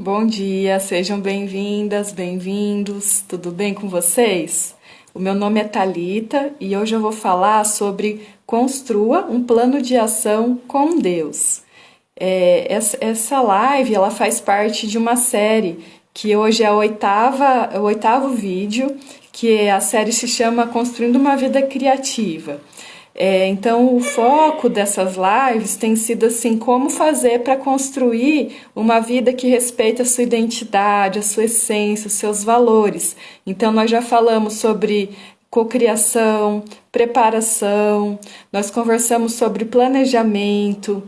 Bom dia, sejam bem-vindas, bem-vindos. Tudo bem com vocês? O meu nome é Thalita e hoje eu vou falar sobre construa um plano de ação com Deus. Essa live ela faz parte de uma série que hoje é o oitavo vídeo, que a série se chama Construindo uma Vida Criativa. Então, o foco dessas lives tem sido assim, como fazer para construir uma vida que respeita a sua identidade, a sua essência, os seus valores. Então, nós já falamos sobre cocriação, preparação, nós conversamos sobre planejamento,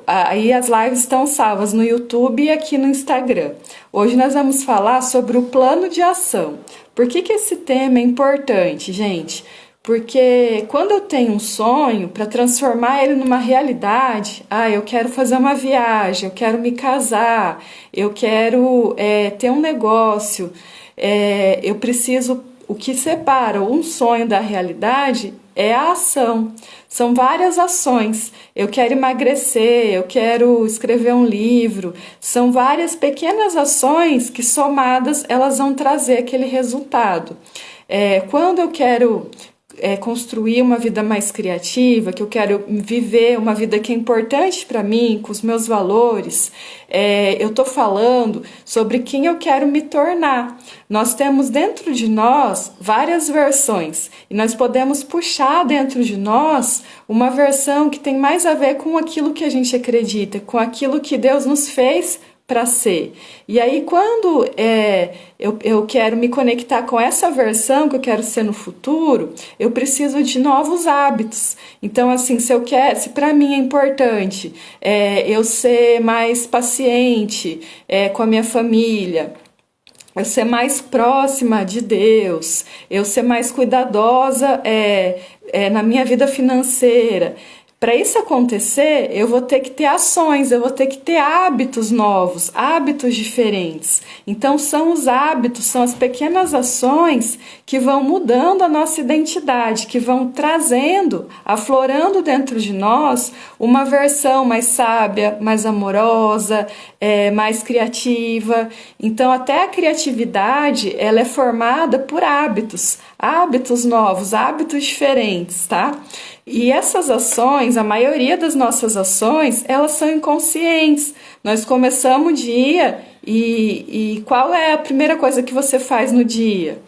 aí as lives estão salvas no YouTube e aqui no Instagram. Hoje nós vamos falar sobre o plano de ação. Por que esse tema é importante, gente? Porque quando eu tenho um sonho, para transformar ele numa realidade, eu quero fazer uma viagem, eu quero me casar, eu quero ter um negócio, eu preciso. O que separa um sonho da realidade é a ação. São várias ações. Eu quero emagrecer, eu quero escrever um livro. São várias pequenas ações que somadas elas vão trazer aquele resultado. Quando eu quero construir uma vida mais criativa, que eu quero viver uma vida que é importante para mim, com os meus valores, eu estou falando sobre quem eu quero me tornar. Nós temos dentro de nós várias versões e nós podemos puxar dentro de nós uma versão que tem mais a ver com aquilo que a gente acredita, com aquilo que Deus nos fez para ser. E aí quando eu quero me conectar com essa versão que eu quero ser no futuro, eu preciso de novos hábitos. Então assim, se para mim é importante eu ser mais paciente com a minha família, eu ser mais próxima de Deus, eu ser mais cuidadosa na minha vida financeira. Para isso acontecer, eu vou ter que ter ações, eu vou ter que ter hábitos novos, hábitos diferentes. Então, são os hábitos, são as pequenas ações que vão mudando a nossa identidade, que vão trazendo, aflorando dentro de nós uma versão mais sábia, mais amorosa, mais criativa. Então, até a criatividade, ela é formada por hábitos novos, hábitos diferentes, tá? E essas ações, a maioria das nossas ações, elas são inconscientes. Nós começamos o dia e qual é a primeira coisa que você faz no dia?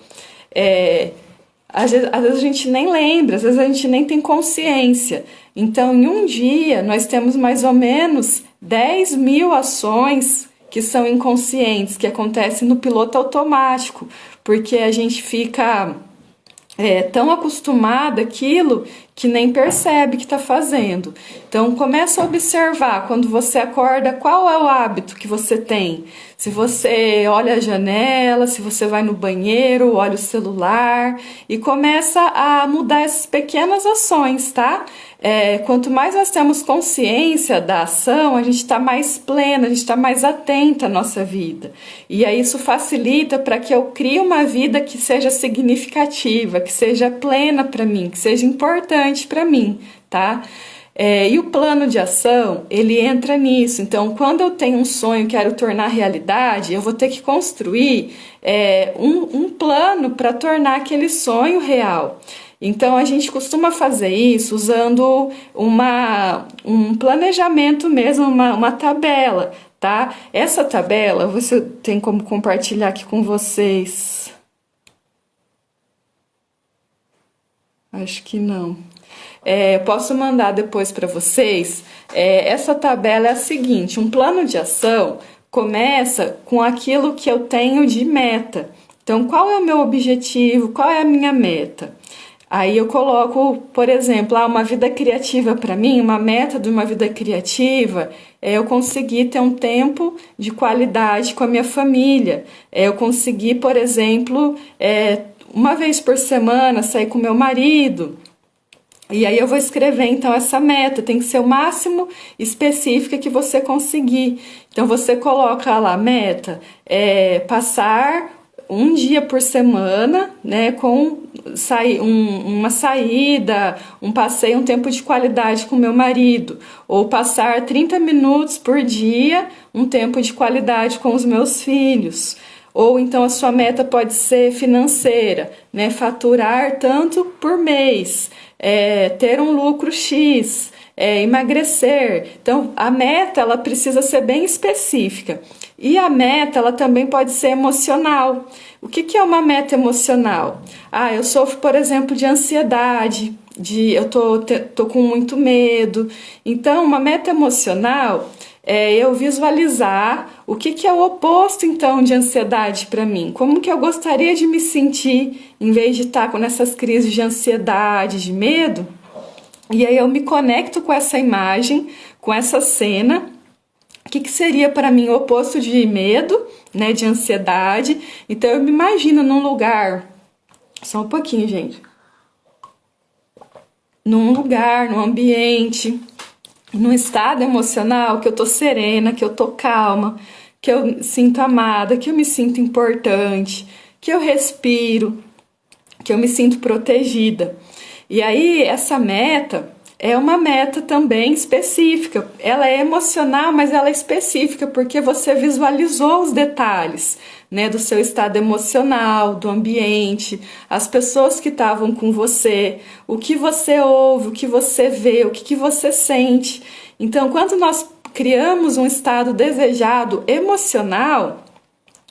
Às vezes a gente nem lembra, às vezes a gente nem tem consciência. Então, em um dia, nós temos mais ou menos 10.000 ações que são inconscientes, que acontecem no piloto automático, porque a gente fica tão acostumada àquilo que nem percebe que está fazendo. Então, começa a observar quando você acorda, qual é o hábito que você tem. Se você olha a janela, se você vai no banheiro, olha o celular e começa a mudar essas pequenas ações, tá? Quanto mais nós temos consciência da ação, a gente está mais plena, a gente está mais atenta à nossa vida. E aí isso facilita para que eu crie uma vida que seja significativa, que seja plena para mim, que seja importante para mim, tá? E o plano de ação, ele entra nisso. Então, quando eu tenho um sonho, quero tornar realidade, eu vou ter que construir um plano para tornar aquele sonho real. Então, a gente costuma fazer isso usando um planejamento mesmo, uma tabela, tá? Essa tabela, você tem como compartilhar aqui com vocês? Acho que não. Posso mandar depois para vocês. Essa tabela é a seguinte: um plano de ação começa com aquilo que eu tenho de meta. Então, qual é o meu objetivo? Qual é a minha meta? Aí eu coloco, por exemplo, uma vida criativa para mim, uma meta de uma vida criativa é eu conseguir ter um tempo de qualidade com a minha família. Eu conseguir, por exemplo, uma vez por semana sair com meu marido. E aí eu vou escrever então essa meta, tem que ser o máximo específica que você conseguir. Então você coloca lá, meta, passar um dia por semana, né, com uma saída, um passeio, um tempo de qualidade com meu marido, ou passar 30 minutos por dia, um tempo de qualidade com os meus filhos. Ou então a sua meta pode ser financeira, né, faturar tanto por mês, ter um lucro X, emagrecer. Então a meta ela precisa ser bem específica. E a meta ela também pode ser emocional. O que é uma meta emocional? Eu sofro, por exemplo, de ansiedade, eu tô com muito medo. Então, uma meta emocional é eu visualizar o que é o oposto, então, de ansiedade para mim. Como que eu gostaria de me sentir em vez de estar com essas crises de ansiedade, de medo. E aí eu me conecto com essa imagem, com essa cena. O que seria para mim o oposto de medo, né, de ansiedade? Então eu me imagino num lugar, só um pouquinho, gente, num lugar, num ambiente, num estado emocional que eu tô serena, que eu tô calma, que eu me sinto amada, que eu me sinto importante, que eu respiro, que eu me sinto protegida. E aí essa meta é uma meta também específica. Ela é emocional, mas ela é específica porque você visualizou os detalhes, né, do seu estado emocional, do ambiente, as pessoas que estavam com você, o que você ouve, o que você vê, o que você sente. Então, quando nós criamos um estado desejado emocional,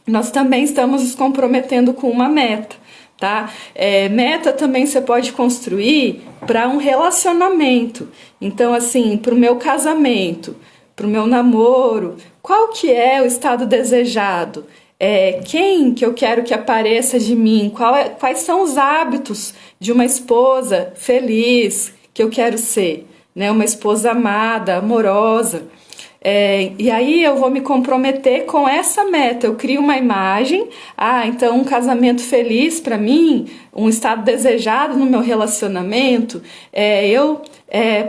nós também estamos nos comprometendo com uma meta. Tá? Meta também você pode construir para um relacionamento. Então, assim, para o meu casamento, para o meu namoro, qual que é o estado desejado? Quem que eu quero que apareça de mim? Quais são os hábitos de uma esposa feliz que eu quero ser? Né? Uma esposa amada, amorosa. E aí eu vou me comprometer com essa meta. Eu crio uma imagem. Então um casamento feliz para mim, um estado desejado no meu relacionamento, eu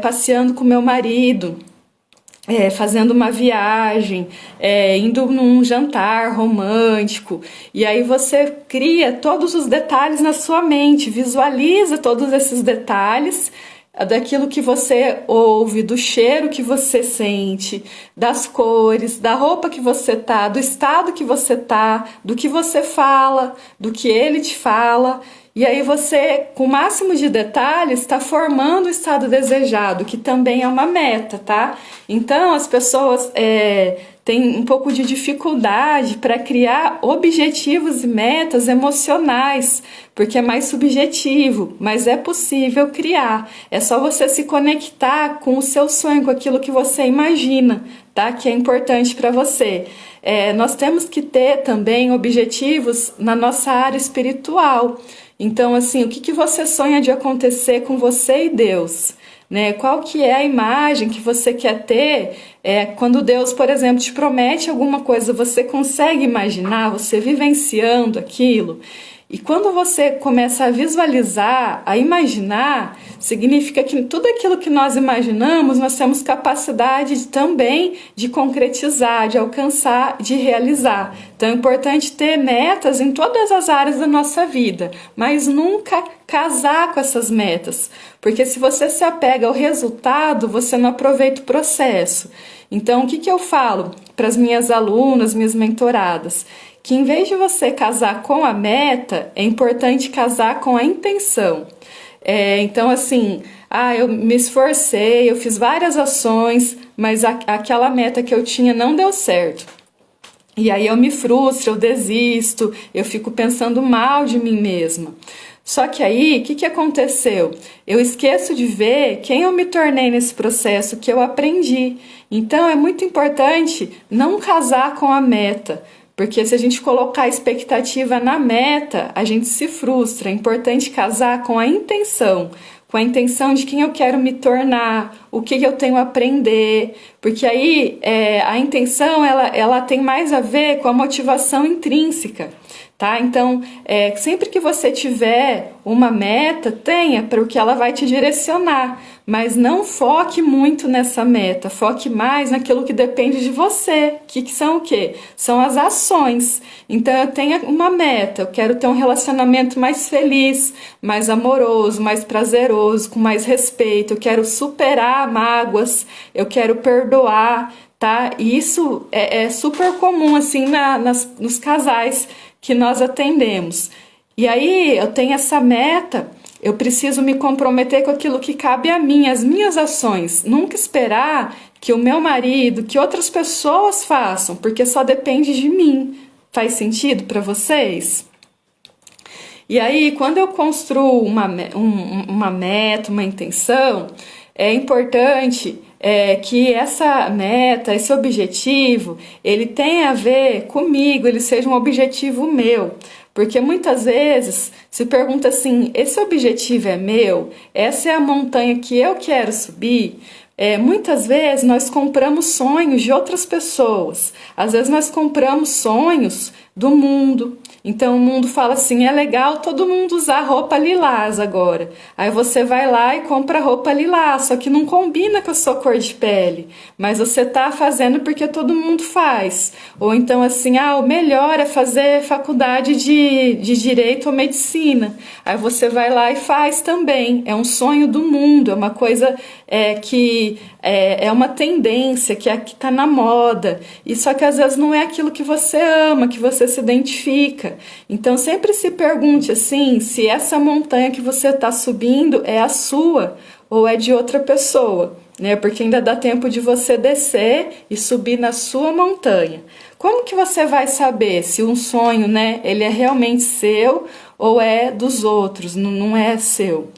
passeando com meu marido, fazendo uma viagem, indo num jantar romântico. E aí você cria todos os detalhes na sua mente, visualiza todos esses detalhes daquilo que você ouve, do cheiro que você sente, das cores, da roupa que você tá, do estado que você tá, do que você fala, do que ele te fala. E aí você, com o máximo de detalhes, está formando o estado desejado, que também é uma meta, tá? Então as pessoas têm um pouco de dificuldade para criar objetivos e metas emocionais, porque é mais subjetivo, mas é possível criar. É só você se conectar com o seu sonho, com aquilo que você imagina, tá? Que é importante para você. Nós temos que ter também objetivos na nossa área espiritual. Então, assim, o que você sonha de acontecer com você e Deus? Né? Qual que é a imagem que você quer ter quando Deus, por exemplo, te promete alguma coisa, você consegue imaginar, você vivenciando aquilo? E quando você começa a visualizar, a imaginar, significa que tudo aquilo que nós imaginamos, nós temos capacidade também de concretizar, de alcançar, de realizar. Então é importante ter metas em todas as áreas da nossa vida, mas nunca casar com essas metas, porque se você se apega ao resultado, você não aproveita o processo. Então o que eu falo para as minhas alunas, minhas mentoradas? Que em vez de você casar com a meta, é importante casar com a intenção. Então, assim, eu me esforcei, eu fiz várias ações, mas aquela meta que eu tinha não deu certo. E aí eu me frustro, eu desisto, eu fico pensando mal de mim mesma. Só que aí, o que aconteceu? Eu esqueço de ver quem eu me tornei nesse processo, que eu aprendi. Então, é muito importante não casar com a meta, porque se a gente colocar a expectativa na meta, a gente se frustra. É importante casar com a intenção de quem eu quero me tornar, o que eu tenho a aprender, porque aí a intenção ela tem mais a ver com a motivação intrínseca. tá? Então, sempre que você tiver uma meta, tenha, porque ela vai te direcionar, mas não foque muito nessa meta, foque mais naquilo que depende de você, que são o quê? São as ações. Então, eu tenho uma meta, eu quero ter um relacionamento mais feliz, mais amoroso, mais prazeroso, com mais respeito, eu quero superar mágoas, eu quero perdoar, tá? E isso é super comum, assim, nos casais que nós atendemos. E aí, eu tenho essa meta, eu preciso me comprometer com aquilo que cabe a mim, as minhas ações. Nunca esperar que o meu marido, que outras pessoas façam, porque só depende de mim. Faz sentido para vocês? E aí, quando eu construo uma meta, uma intenção, é importante que essa meta, esse objetivo, ele tenha a ver comigo, ele seja um objetivo meu. Porque muitas vezes se pergunta assim, esse objetivo é meu? Essa é a montanha que eu quero subir? Muitas vezes nós compramos sonhos de outras pessoas. Às vezes nós compramos sonhos do mundo. Então o mundo fala assim, é legal todo mundo usar roupa lilás agora. Aí você vai lá e compra roupa lilás, só que não combina com a sua cor de pele. Mas você tá fazendo porque todo mundo faz. Ou então assim, o melhor é fazer faculdade de direito ou medicina. Aí você vai lá e faz também. É um sonho do mundo, é uma coisa que é uma tendência, que está na moda. E só que às vezes não é aquilo que você ama, que você se identifica. Então sempre se pergunte assim, se essa montanha que você está subindo é a sua ou é de outra pessoa, né? Porque ainda dá tempo de você descer e subir na sua montanha. Como que você vai saber se um sonho, né, ele é realmente seu ou é dos outros, não é seu?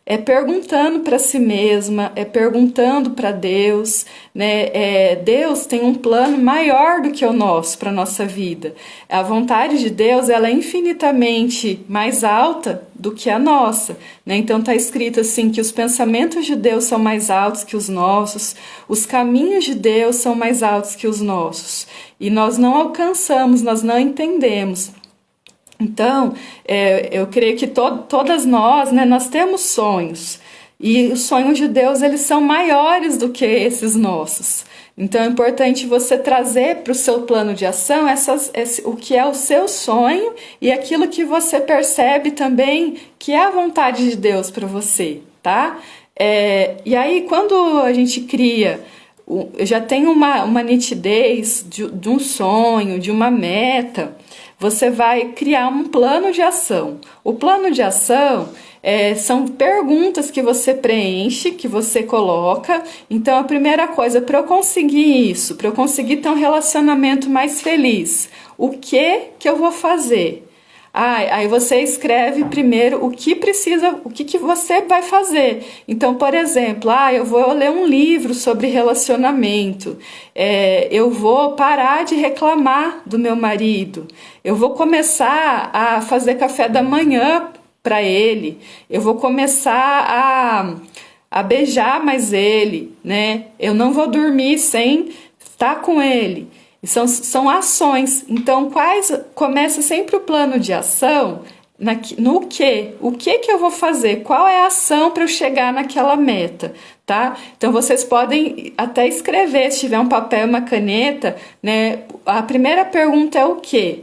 É perguntando para si mesma, é perguntando para Deus, né? Deus tem um plano maior do que o nosso para a nossa vida. A vontade de Deus, ela é infinitamente mais alta do que a nossa, né? Então está escrito assim que os pensamentos de Deus são mais altos que os nossos, os caminhos de Deus são mais altos que os nossos. E nós não alcançamos, nós não entendemos. Então, eu creio que todas nós, né, nós temos sonhos. E os sonhos de Deus, eles são maiores do que esses nossos. Então, é importante você trazer para o seu plano de ação o que é o seu sonho e aquilo que você percebe também que é a vontade de Deus para você, tá? E aí, quando a gente cria, já tem uma nitidez de um sonho, de uma meta, você vai criar um plano de ação. O plano de ação são perguntas que você preenche, que você coloca. Então, a primeira coisa, para eu conseguir isso, para eu conseguir ter um relacionamento mais feliz, o que eu vou fazer? Aí você escreve primeiro o que você vai fazer. Então, por exemplo, eu vou ler um livro sobre relacionamento, eu vou parar de reclamar do meu marido, eu vou começar a fazer café da manhã para ele, eu vou começar a beijar mais ele, né? Eu não vou dormir sem estar com ele. São ações. Então, começa sempre o plano de ação no quê? O que eu vou fazer? Qual é a ação para eu chegar naquela meta, tá? Então, vocês podem até escrever, se tiver um papel e uma caneta, né? A primeira pergunta é o quê?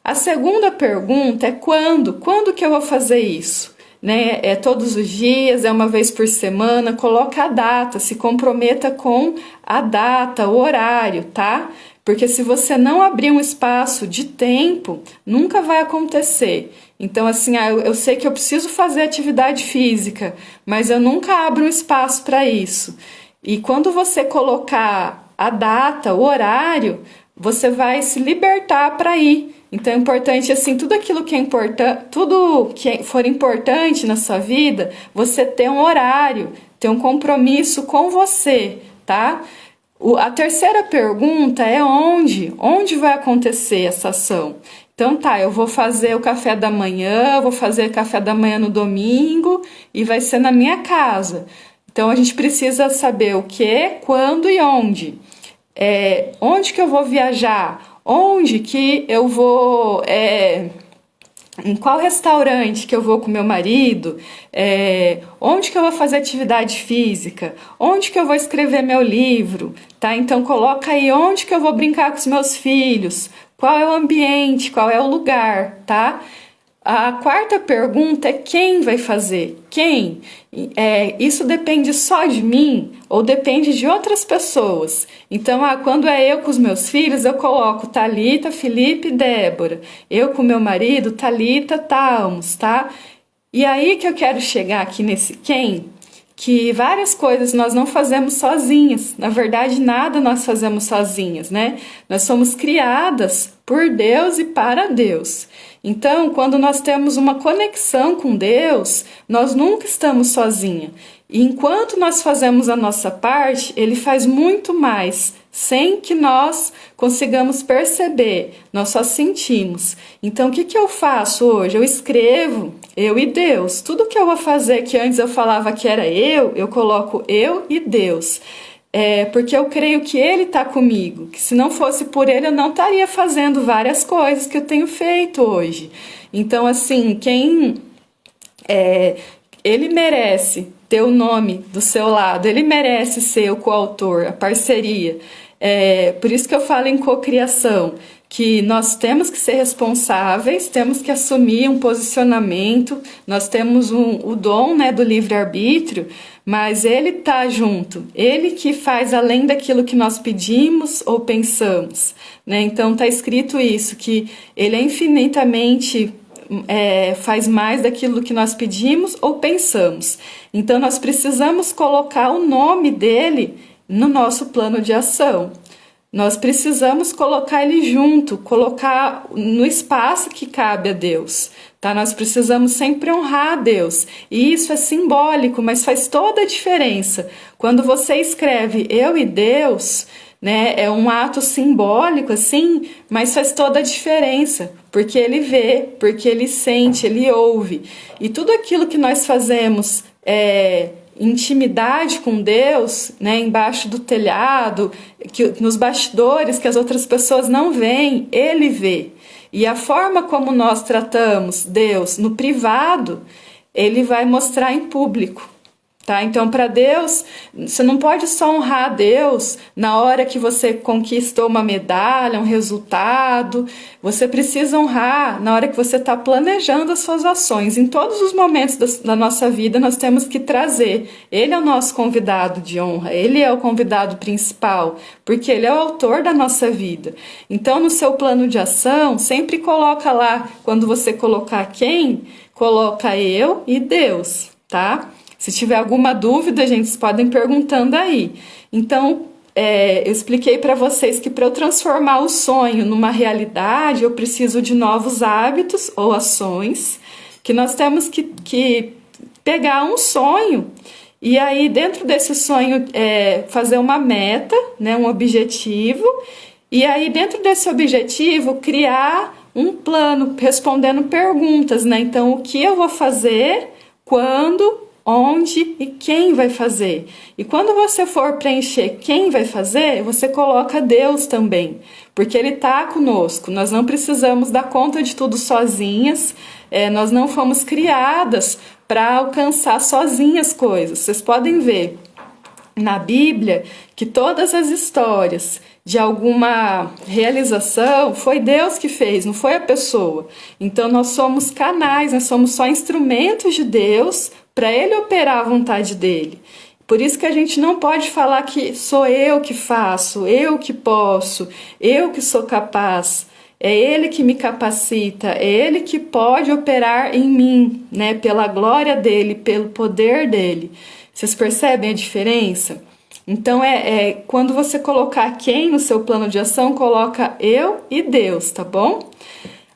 A segunda pergunta é quando? Quando que eu vou fazer isso? Né? É todos os dias, é uma vez por semana, coloca a data, se comprometa com a data, o horário, tá? Porque se você não abrir um espaço de tempo, nunca vai acontecer. Então, assim, eu sei que eu preciso fazer atividade física, mas eu nunca abro um espaço para isso. E quando você colocar a data, o horário, você vai se libertar para ir. Então é importante, assim, tudo que é importante, tudo que for importante na sua vida, você ter um horário, ter um compromisso com você, tá? A terceira pergunta é onde? Onde vai acontecer essa ação? Então eu vou fazer o café da manhã, vou fazer café da manhã no domingo e vai ser na minha casa. Então a gente precisa saber o que, quando e onde. Onde que eu vou viajar? Onde que eu vou em qual restaurante que eu vou com meu marido, onde que eu vou fazer atividade física, onde que eu vou escrever meu livro, tá? Então coloca aí onde que eu vou brincar com os meus filhos, qual é o ambiente, qual é o lugar, tá? A quarta pergunta é quem vai fazer? Quem? Isso depende só de mim ou depende de outras pessoas? Então, quando é eu com os meus filhos, eu coloco Thalita, Felipe e Débora. Eu com meu marido, Thalita, Thalmos, tá? E aí que eu quero chegar aqui nesse quem, que várias coisas nós não fazemos sozinhas. Na verdade, nada nós fazemos sozinhas, né? Nós somos criadas por Deus e para Deus. Então, quando nós temos uma conexão com Deus, nós nunca estamos sozinhos. E enquanto nós fazemos a nossa parte, Ele faz muito mais, sem que nós consigamos perceber, nós só sentimos. Então, o que eu faço hoje? Eu escrevo, eu e Deus. Tudo que eu vou fazer que antes eu falava que era eu coloco eu e Deus. Porque eu creio que Ele está comigo, que se não fosse por Ele eu não estaria fazendo várias coisas que eu tenho feito hoje. Então, assim, Ele merece ter o nome do seu lado, Ele merece ser o coautor, a parceria. Por isso que eu falo em cocriação, que nós temos que ser responsáveis, temos que assumir um posicionamento, nós temos o dom, né, do livre-arbítrio, mas Ele está junto, Ele que faz além daquilo que nós pedimos ou pensamos, né? Então está escrito isso, que Ele é infinitamente faz mais daquilo que nós pedimos ou pensamos. Então nós precisamos colocar o nome dele no nosso plano de ação. Nós precisamos colocar ele junto, colocar no espaço que cabe a Deus, tá? Nós precisamos sempre honrar a Deus. E isso é simbólico, mas faz toda a diferença. Quando você escreve eu e Deus, né, é um ato simbólico, assim, mas faz toda a diferença, porque ele vê, porque ele sente, ele ouve. E tudo aquilo que nós fazemos intimidade com Deus, né, embaixo do telhado, nos bastidores que as outras pessoas não veem, Ele vê. E a forma como nós tratamos Deus no privado, Ele vai mostrar em público. Tá? Então, para Deus, você não pode só honrar a Deus na hora que você conquistou uma medalha, um resultado. Você precisa honrar na hora que você está planejando as suas ações. Em todos os momentos da nossa vida, nós temos que trazer. Ele é o nosso convidado de honra, ele é o convidado principal, porque ele é o autor da nossa vida. Então, no seu plano de ação, sempre coloca lá, quando você colocar quem, coloca eu e Deus, tá? Se tiver alguma dúvida, gente, vocês podem perguntando aí. Então, eu expliquei para vocês que para eu transformar o sonho numa realidade, eu preciso de novos hábitos ou ações, que nós temos que pegar um sonho e aí dentro desse sonho fazer uma meta, né, um objetivo, e aí dentro desse objetivo criar um plano respondendo perguntas, né? Então, o que eu vou fazer, quando, onde e quem vai fazer. E quando você for preencher quem vai fazer, você coloca Deus também, porque Ele está conosco. Nós não precisamos dar conta de tudo sozinhas, nós não fomos criadas para alcançar sozinhas coisas. Vocês podem ver na Bíblia que todas as histórias de alguma realização foi Deus que fez, não foi a pessoa. Então nós somos canais, nós somos só instrumentos de Deus para Ele operar a vontade dele. Por isso que a gente não pode falar que sou eu que faço, eu que posso, eu que sou capaz. É Ele que me capacita, é Ele que pode operar em mim, né? Pela glória dele, pelo poder dele. Vocês percebem a diferença? Então, quando você colocar quem no seu plano de ação, coloca eu e Deus, tá bom?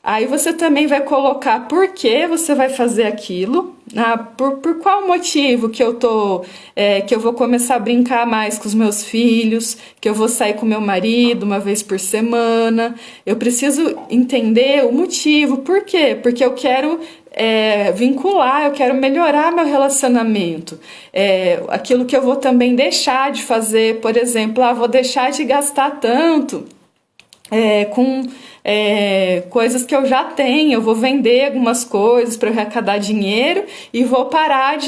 Aí você também vai colocar por que você vai fazer aquilo, por qual motivo que eu vou começar a brincar mais com os meus filhos, que eu vou sair com meu marido uma vez por semana. Eu preciso entender o motivo, por quê? Porque eu quero vincular, eu quero melhorar meu relacionamento. Aquilo que eu vou também deixar de fazer, por exemplo, vou deixar de gastar tanto com coisas que eu já tenho. Eu vou vender algumas coisas para eu arrecadar dinheiro e vou poupar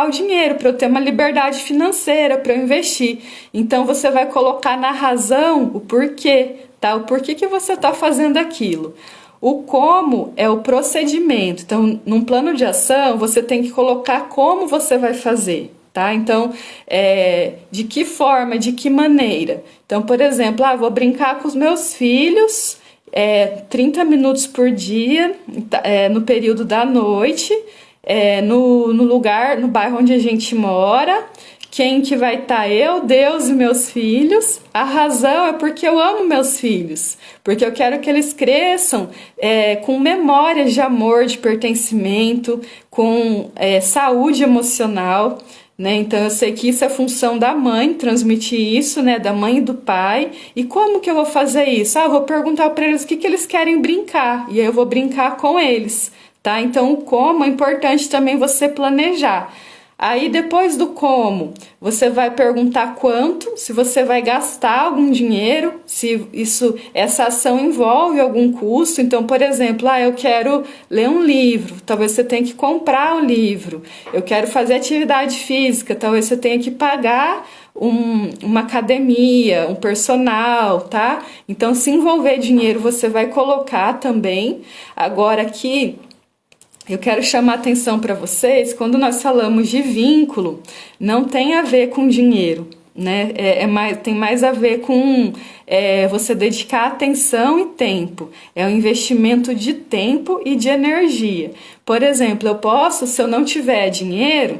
o dinheiro para eu ter uma liberdade financeira, para eu investir. Então você vai colocar na razão o porquê, tá? O porquê que você está fazendo aquilo. O como é o procedimento. Então, num plano de ação, você tem que colocar como você vai fazer, tá? Então, de que forma, de que maneira. Então, por exemplo, vou brincar com os meus filhos 30 minutos por dia, no período da noite, no bairro onde a gente mora. Quem que vai estar? Eu, Deus e meus filhos. A razão é porque eu amo meus filhos, porque eu quero que eles cresçam com memórias de amor, de pertencimento, com saúde emocional, né? Então eu sei que isso é função da mãe, transmitir isso, né? Da mãe e do pai. E como que eu vou fazer isso? Eu vou perguntar para eles o que eles querem brincar, e aí eu vou brincar com eles, tá? Então o como é importante também você planejar. Aí depois do como, você vai perguntar quanto, se você vai gastar algum dinheiro, se essa ação envolve algum custo. Então, por exemplo, eu quero ler um livro, talvez você tenha que comprar o livro. Eu quero fazer atividade física, talvez você tenha que pagar uma academia, um personal, tá? Então, se envolver dinheiro, você vai colocar também. Agora aqui, eu quero chamar a atenção para vocês, quando nós falamos de vínculo, não tem a ver com dinheiro, né? Tem mais a ver com você dedicar atenção e tempo. É um investimento de tempo e de energia. Por exemplo, se eu não tiver dinheiro,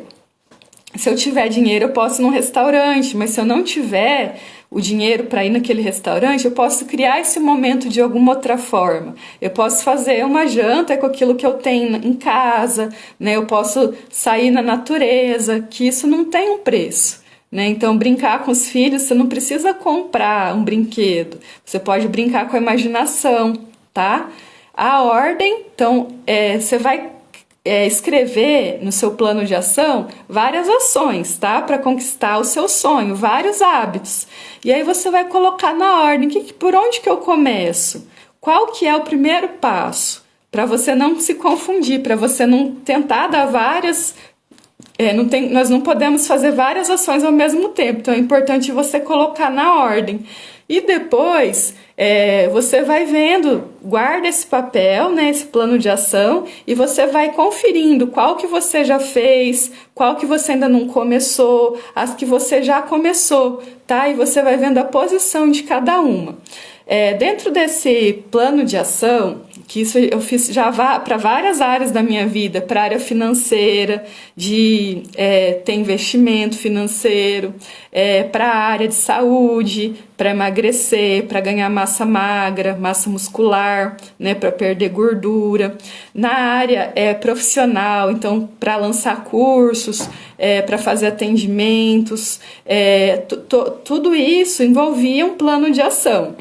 eu posso ir num restaurante, mas se eu não tiver o dinheiro para ir naquele restaurante, eu posso criar esse momento de alguma outra forma. Eu posso fazer uma janta com aquilo que eu tenho em casa, né? Eu posso sair na natureza, que isso não tem um preço, né? Então, brincar com os filhos, você não precisa comprar um brinquedo. Você pode brincar com a imaginação, tá? A ordem, então, você vai escrever no seu plano de ação várias ações, tá? Para conquistar o seu sonho, vários hábitos. E aí você vai colocar na ordem, por onde que eu começo? Qual que é o primeiro passo? Para você não se confundir, para você não tentar dar várias... nós não podemos fazer várias ações ao mesmo tempo, então é importante você colocar na ordem. E depois você vai vendo, guarda esse papel, né, esse plano de ação, e você vai conferindo qual que você já fez, qual que você ainda não começou, as que você já começou, tá? E você vai vendo a posição de cada uma. Dentro desse plano de ação, que isso eu fiz já para várias áreas da minha vida, para a área financeira, de ter investimento financeiro, para a área de saúde, para emagrecer, para ganhar massa magra, massa muscular, né, para perder gordura. Na área profissional, então, para lançar cursos, para fazer atendimentos, tudo isso envolvia um plano de ação.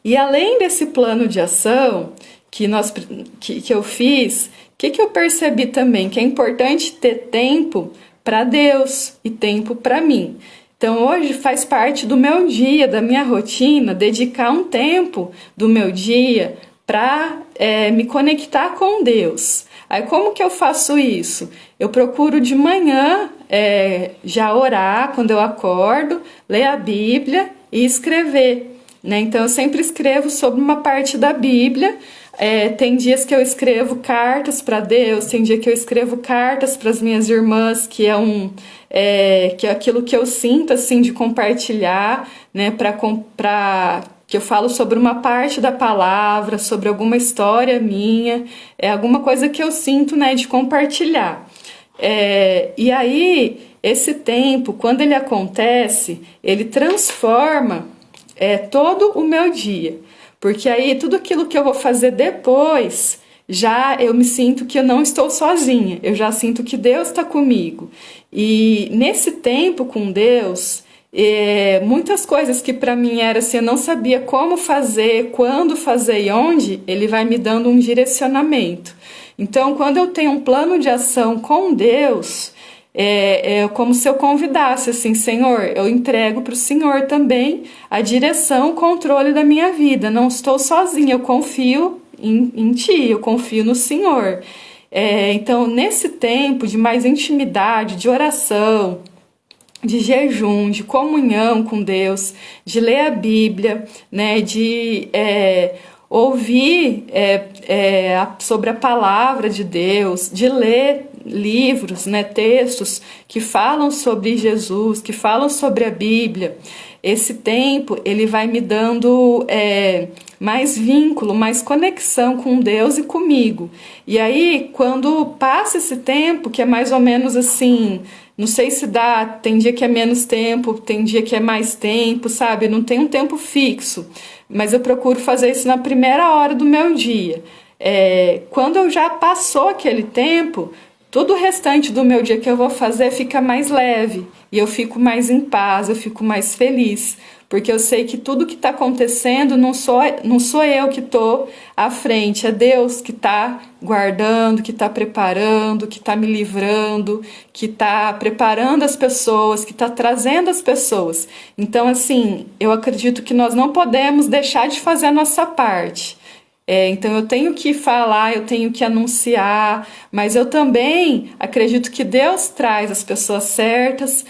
E além desse plano de ação que eu fiz, o que eu percebi também? Que é importante ter tempo para Deus e tempo para mim. Então hoje faz parte do meu dia, da minha rotina, dedicar um tempo do meu dia para me conectar com Deus. Aí como que eu faço isso? Eu procuro de manhã já orar quando eu acordo, ler a Bíblia e escrever. Né? Então eu sempre escrevo sobre uma parte da Bíblia. Tem dias que eu escrevo cartas para Deus, tem dia que eu escrevo cartas para as minhas irmãs, que é aquilo que eu sinto assim de compartilhar, né? Que eu falo sobre uma parte da palavra, sobre alguma história minha, alguma coisa que eu sinto, né, de compartilhar. E aí esse tempo, quando ele acontece, ele transforma todo o meu dia, porque aí tudo aquilo que eu vou fazer depois, já eu me sinto que eu não estou sozinha, eu já sinto que Deus está comigo. E nesse tempo com Deus, muitas coisas que para mim era assim, eu não sabia como fazer, quando fazer e onde, ele vai me dando um direcionamento. Então, quando eu tenho um plano de ação com Deus, é como se eu convidasse assim, Senhor, eu entrego para o Senhor também a direção, o controle da minha vida. Não estou sozinha, eu confio em Ti, eu confio no Senhor. Então, nesse tempo de mais intimidade, de oração, de jejum, de comunhão com Deus, de ler a Bíblia, né, de ouvir sobre a palavra de Deus, de ler livros, né, textos que falam sobre Jesus, que falam sobre a Bíblia. Esse tempo ele vai me dando mais vínculo, mais conexão com Deus e comigo. E aí, quando passa esse tempo, que é mais ou menos assim, não sei se dá, tem dia que é menos tempo, tem dia que é mais tempo, sabe? Não tem um tempo fixo, mas eu procuro fazer isso na primeira hora do meu dia. Quando eu já passou aquele tempo, todo o restante do meu dia que eu vou fazer fica mais leve e eu fico mais em paz, eu fico mais feliz, porque eu sei que tudo que está acontecendo não sou eu que estou à frente, é Deus que está guardando, que está preparando, que está me livrando, que está preparando as pessoas, que está trazendo as pessoas. Então, assim, eu acredito que nós não podemos deixar de fazer a nossa parte. Então eu tenho que falar, eu tenho que anunciar, mas eu também acredito que Deus traz as pessoas certas,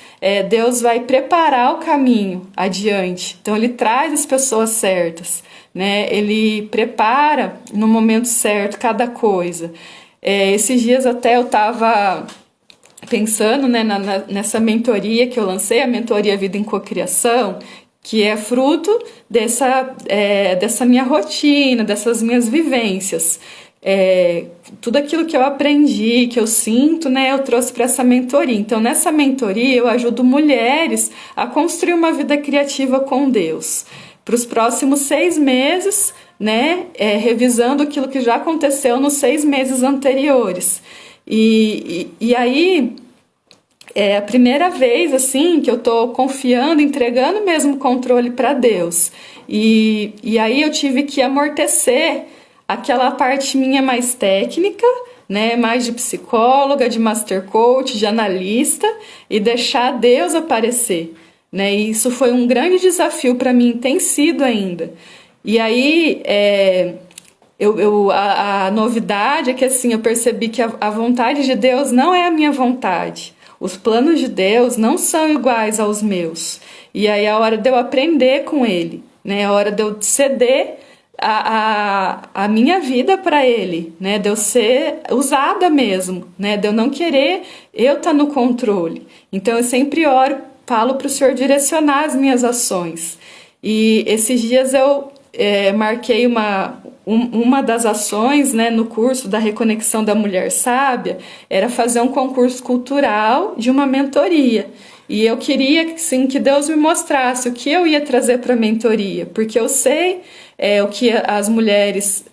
Deus vai preparar o caminho adiante. Então Ele traz as pessoas certas, né? Ele prepara no momento certo cada coisa. Esses dias até eu estava pensando, né, nessa mentoria que eu lancei, a mentoria Vida em Cocriação, que é fruto dessa minha rotina, dessas minhas vivências. Tudo aquilo que eu aprendi, que eu sinto, né, eu trouxe para essa mentoria. Então, nessa mentoria, eu ajudo mulheres a construir uma vida criativa com Deus. Para os próximos 6 meses, né, revisando aquilo que já aconteceu nos 6 meses anteriores. E aí... É a primeira vez assim que eu estou confiando, entregando mesmo o controle para Deus. E aí eu tive que amortecer aquela parte minha mais técnica, né, mais de psicóloga, de master coach, de analista, e deixar Deus aparecer, né? E isso foi um grande desafio para mim, tem sido ainda. E aí a novidade é que assim eu percebi que a vontade de Deus não é a minha vontade. Os planos de Deus não são iguais aos meus. E aí é a hora de eu aprender com Ele, né? É a hora de eu ceder a minha vida para Ele, né? De eu ser usada mesmo, né? De eu não querer eu estar no controle. Então eu sempre oro, falo para o Senhor direcionar as minhas ações. E esses dias eu marquei uma das ações, né, no curso da Reconexão da Mulher Sábia, era fazer um concurso cultural de uma mentoria. E eu queria, sim, que Deus me mostrasse o que eu ia trazer para a mentoria, porque eu sei o que as mulheres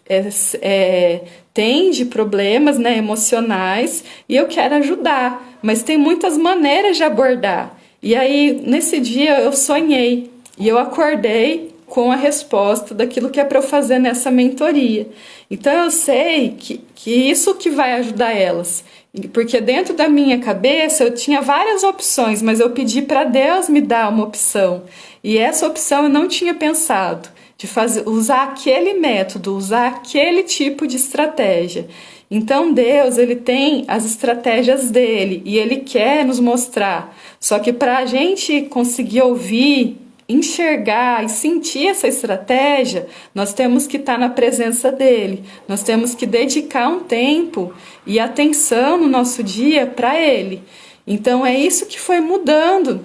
têm de problemas, né, emocionais, e eu quero ajudar, mas tem muitas maneiras de abordar. E aí, nesse dia, eu sonhei, e eu acordei com a resposta daquilo que é para eu fazer nessa mentoria. Então eu sei que isso que vai ajudar elas, porque dentro da minha cabeça eu tinha várias opções, mas eu pedi para Deus me dar uma opção, e essa opção eu não tinha pensado, de usar aquele método, usar aquele tipo de estratégia. Então Deus, Ele tem as estratégias dele, e Ele quer nos mostrar, só que para a gente conseguir ouvir, enxergar e sentir essa estratégia, nós temos que estar na presença dele, nós temos que dedicar um tempo e atenção no nosso dia para ele. Então é isso que foi mudando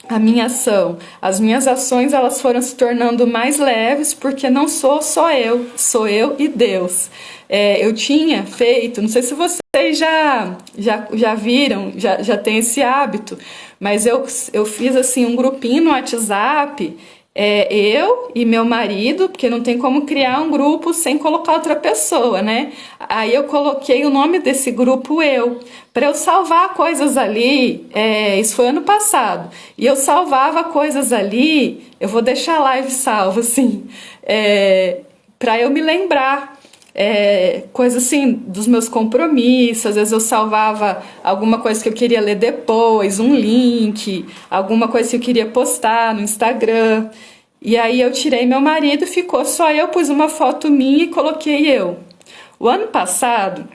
a minha ação. As minhas ações elas foram se tornando mais leves, porque não sou só eu, sou eu e Deus. Eu tinha feito, não sei se vocês já viram, já tem esse hábito, mas eu fiz assim um grupinho no WhatsApp, eu e meu marido, porque não tem como criar um grupo sem colocar outra pessoa, né? Aí eu coloquei o nome desse grupo para eu salvar coisas ali, isso foi ano passado, e eu salvava coisas ali, eu vou deixar a live salva, assim, para eu me lembrar. coisa assim dos meus compromissos. Às vezes eu salvava alguma coisa que eu queria ler depois, um link, alguma coisa que eu queria postar no Instagram. E aí eu tirei meu marido, ficou só eu, pus uma foto minha e coloquei eu. O ano passado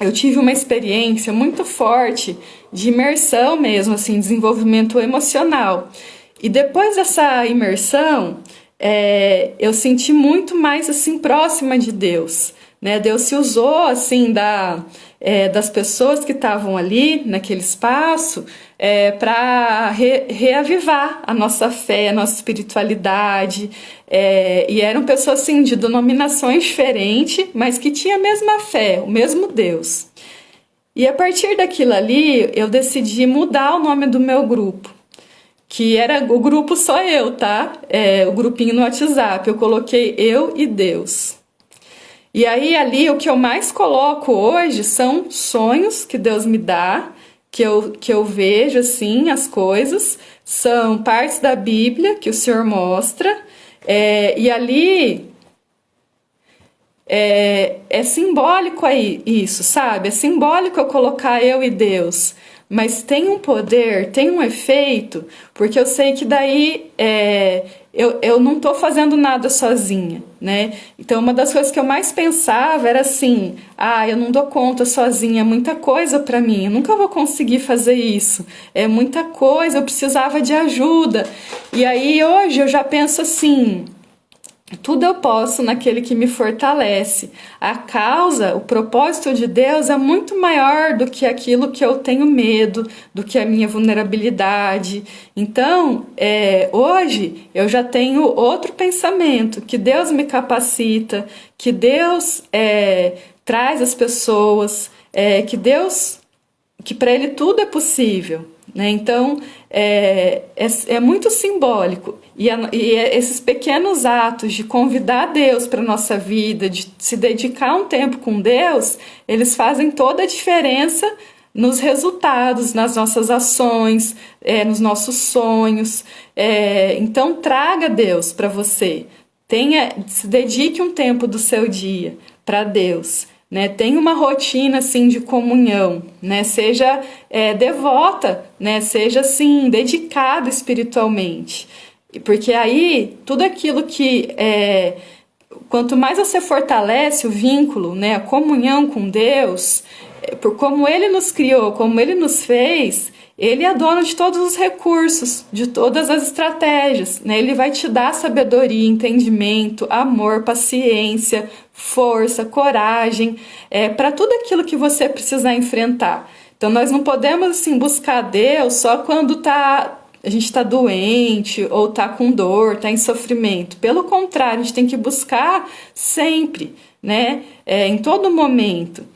eu tive uma experiência muito forte de imersão mesmo, assim, desenvolvimento emocional. E depois dessa imersão, eu senti muito mais assim próxima de Deus, né? Deus se usou assim das pessoas que estavam ali naquele espaço para reavivar a nossa fé, a nossa espiritualidade. E eram pessoas assim de denominações diferentes, mas que tinham a mesma fé, o mesmo Deus. E a partir daquilo ali, eu decidi mudar o nome do meu grupo, que era o grupo só eu, tá? O grupinho no WhatsApp, eu coloquei eu e Deus. E aí ali o que eu mais coloco hoje são sonhos que Deus me dá, que eu vejo assim as coisas, são partes da Bíblia que o Senhor mostra, e ali é simbólico aí isso, sabe? É simbólico eu colocar eu e Deus, mas tem um poder, tem um efeito, porque eu sei que daí eu não estou fazendo nada sozinha, né? Então uma das coisas que eu mais pensava era assim, eu não dou conta sozinha, é muita coisa para mim, eu nunca vou conseguir fazer isso, é muita coisa, eu precisava de ajuda. E aí hoje eu já penso assim, tudo eu posso naquele que me fortalece. A causa, o propósito de Deus é muito maior do que aquilo que eu tenho medo, do que a minha vulnerabilidade. Então, hoje eu já tenho outro pensamento, que Deus me capacita, que Deus traz as pessoas, que para Ele tudo é possível. Né? Então, é muito simbólico. E esses pequenos atos de convidar Deus para a nossa vida, de se dedicar um tempo com Deus, eles fazem toda a diferença nos resultados, nas nossas ações, nos nossos sonhos. Então, traga Deus para você. Se dedique um tempo do seu dia para Deus. Né, tenha uma rotina assim de comunhão, né, seja devota, né, seja assim dedicado espiritualmente, porque aí tudo aquilo que quanto mais você fortalece o vínculo, né, a comunhão com Deus, por como Ele nos criou, como Ele nos fez, Ele é dono de todos os recursos, de todas as estratégias, né? Ele vai te dar sabedoria, entendimento, amor, paciência, força, coragem, para tudo aquilo que você precisar enfrentar. Então nós não podemos assim buscar Deus só quando a gente está doente ou está com dor, está em sofrimento. Pelo contrário, a gente tem que buscar sempre, né? Em todo momento.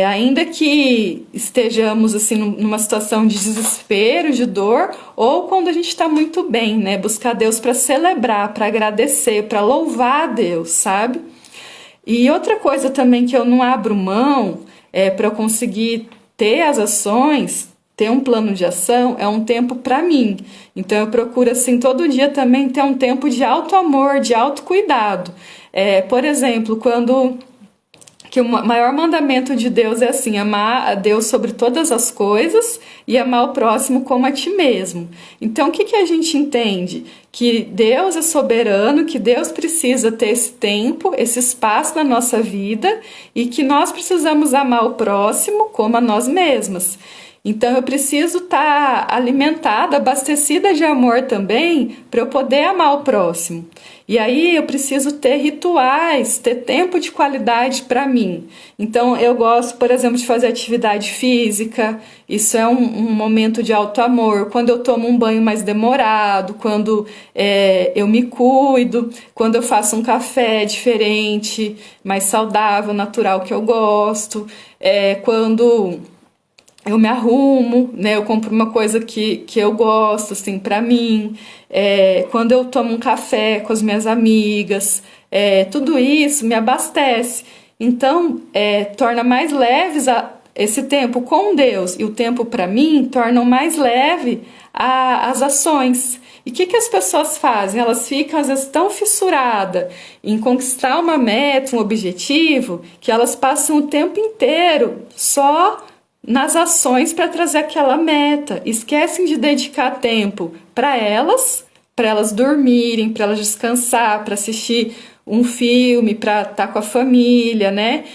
Ainda que estejamos assim numa situação de desespero, de dor, ou quando a gente está muito bem, né? Buscar Deus para celebrar, para agradecer, para louvar a Deus, sabe? E outra coisa também que eu não abro mão para eu conseguir ter as ações, ter um plano de ação, é um tempo para mim. Então eu procuro assim todo dia também ter um tempo de auto-amor, de autocuidado. Por exemplo, que o maior mandamento de Deus é assim, amar a Deus sobre todas as coisas e amar o próximo como a ti mesmo. Então, o que a gente entende? Que Deus é soberano, que Deus precisa ter esse tempo, esse espaço na nossa vida e que nós precisamos amar o próximo como a nós mesmas. Então eu preciso estar alimentada, abastecida de amor também para eu poder amar o próximo. E aí eu preciso ter rituais, ter tempo de qualidade para mim. Então eu gosto, por exemplo, de fazer atividade física, isso é um momento de alto amor. Quando eu tomo um banho mais demorado, quando eu me cuido, quando eu faço um café diferente, mais saudável, natural que eu gosto, quando eu me arrumo, né? Eu compro uma coisa que eu gosto, assim, pra mim. Quando eu tomo um café com as minhas amigas, tudo isso me abastece. Então, torna mais leves esse tempo com Deus e o tempo para mim tornam mais leve as ações. E o que as pessoas fazem? Elas ficam, às vezes, tão fissuradas em conquistar uma meta, um objetivo, que elas passam o tempo inteiro só nas ações para trazer aquela meta. Esquecem de dedicar tempo para elas dormirem, para elas descansar, para assistir um filme, para estar com a família, né?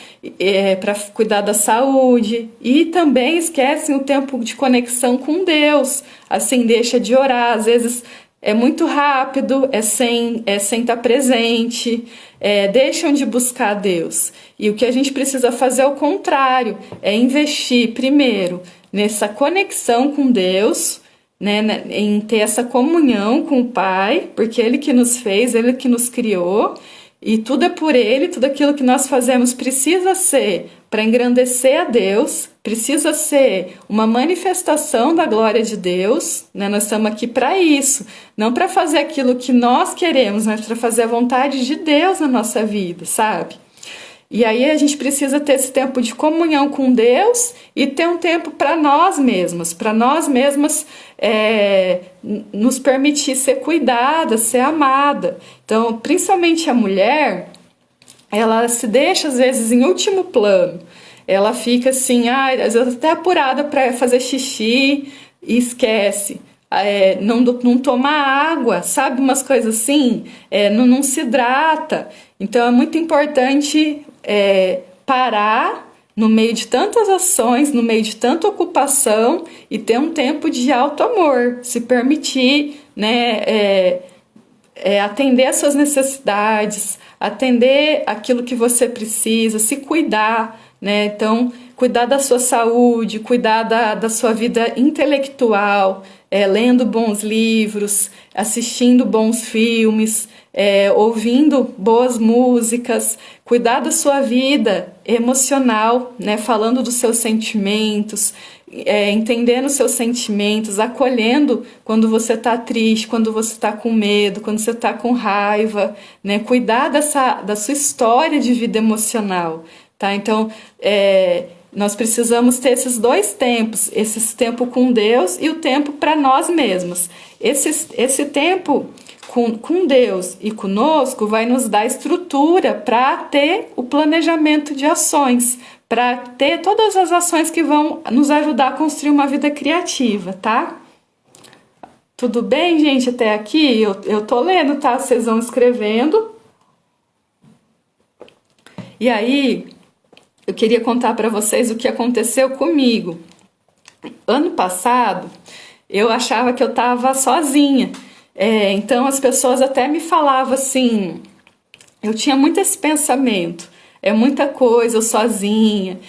Para cuidar da saúde. E também esquecem o tempo de conexão com Deus. Assim, deixa de orar, às vezes é muito rápido, é sem estar presente, deixam de buscar Deus. E o que a gente precisa fazer é o contrário, é investir primeiro nessa conexão com Deus, né, em ter essa comunhão com o Pai, porque Ele que nos fez, Ele que nos criou, e tudo é por Ele, tudo aquilo que nós fazemos precisa ser para engrandecer a Deus, precisa ser uma manifestação da glória de Deus, né? Nós estamos aqui para isso, não para fazer aquilo que nós queremos, mas para fazer a vontade de Deus na nossa vida, sabe? E aí a gente precisa ter esse tempo de comunhão com Deus e ter um tempo para nós mesmas nos permitir ser cuidada, ser amada. Então, principalmente a mulher, ela se deixa às vezes em último plano. Ela fica assim, às vezes até apurada para fazer xixi e esquece. Não toma água, sabe? Umas coisas assim, não se hidrata. Então é muito importante parar no meio de tantas ações, no meio de tanta ocupação e ter um tempo de alto amor, se permitir, né, atender às suas necessidades, atender aquilo que você precisa, se cuidar, né? Então, cuidar da sua saúde, cuidar da sua vida intelectual, lendo bons livros, assistindo bons filmes, ouvindo boas músicas, cuidar da sua vida emocional, né? Falando dos seus sentimentos, entendendo os seus sentimentos, acolhendo quando você está triste, quando você está com medo, quando você está com raiva, né? Cuidar da sua história de vida emocional, tá? Então, nós precisamos ter esses dois tempos, esse tempo com Deus e o tempo para nós mesmos. Esse tempo com Deus e conosco vai nos dar estrutura para ter o planejamento de ações, para ter todas as ações que vão nos ajudar a construir uma vida criativa, tá? Tudo bem, gente, até aqui? Eu tô lendo, tá? Vocês vão escrevendo. E aí, eu queria contar para vocês o que aconteceu comigo. Ano passado, eu achava que eu estava sozinha. Então, as pessoas até me falavam assim... Eu tinha muito esse pensamento. É muita coisa, eu sozinha.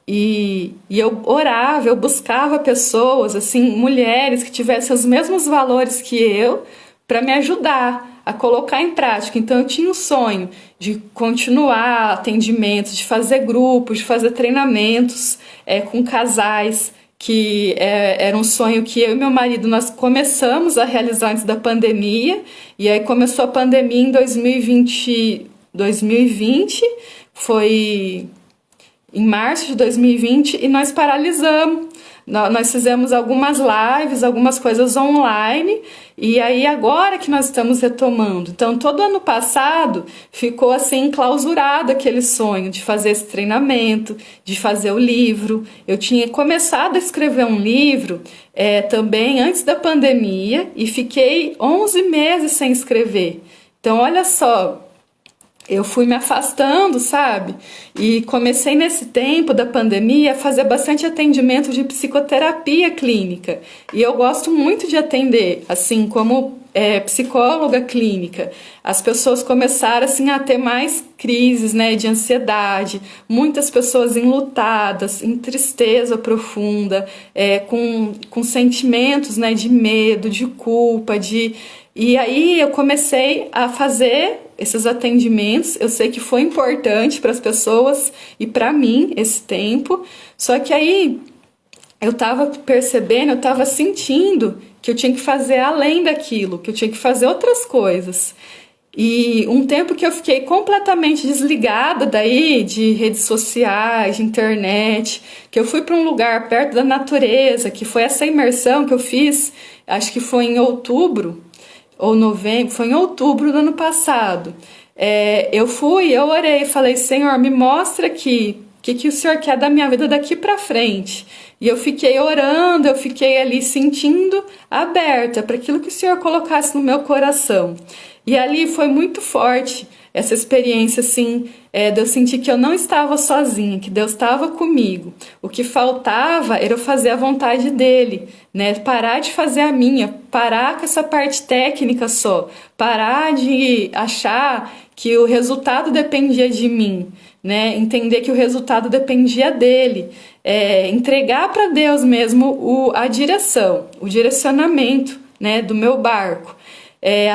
E eu orava, eu buscava pessoas, assim, mulheres que tivessem os mesmos valores que eu, para me ajudar a colocar em prática. Então eu tinha um sonho de continuar atendimentos, de fazer grupos, de fazer treinamentos com casais, que era um sonho que eu e meu marido nós começamos a realizar antes da pandemia, e aí começou a pandemia em 2020, foi em março de 2020, e nós paralisamos. Nós fizemos algumas lives, algumas coisas online, e aí agora que nós estamos retomando. Então, todo ano passado ficou assim enclausurado aquele sonho de fazer esse treinamento, de fazer o livro. Eu tinha começado a escrever um livro também antes da pandemia e fiquei 11 meses sem escrever. Então, olha só... Eu fui me afastando, sabe? E comecei nesse tempo da pandemia a fazer bastante atendimento de psicoterapia clínica. E eu gosto muito de atender, assim, como psicóloga clínica. As pessoas começaram, assim, a ter mais crises, né, de ansiedade. Muitas pessoas enlutadas, em tristeza profunda, com sentimentos, né, de medo, de culpa, E aí eu comecei a fazer esses atendimentos. Eu sei que foi importante para as pessoas e para mim esse tempo. Só que aí eu estava percebendo, eu estava sentindo que eu tinha que fazer além daquilo, que eu tinha que fazer outras coisas. E um tempo que eu fiquei completamente desligada daí de redes sociais, de internet, que eu fui para um lugar perto da natureza, que foi essa imersão que eu fiz, acho que foi em outubro ou novembro, foi em outubro do ano passado. Eu orei, falei, Senhor, me mostra aqui o que o Senhor quer da minha vida daqui para frente. E eu fiquei orando, eu fiquei ali sentindo aberta para aquilo que o Senhor colocasse no meu coração. E ali foi muito forte essa experiência, assim, de eu sentir que eu não estava sozinha, que Deus estava comigo. O que faltava era eu fazer a vontade dele, né? Parar de fazer a minha, parar com essa parte técnica só, parar de achar que o resultado dependia de mim, né? Entender que o resultado dependia dele, entregar para Deus mesmo a direção, o direcionamento, né, do meu barco.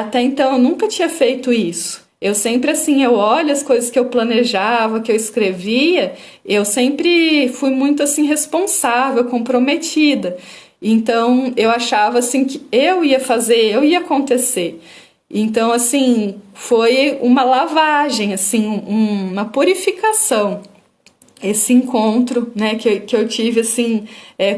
Até então eu nunca tinha feito isso. Eu sempre assim, eu olho as coisas que eu planejava, que eu escrevia, eu sempre fui muito assim responsável, comprometida. Então eu achava assim que eu ia fazer, eu ia acontecer. Então assim, foi uma lavagem, assim, uma purificação esse encontro, né, que eu tive, assim,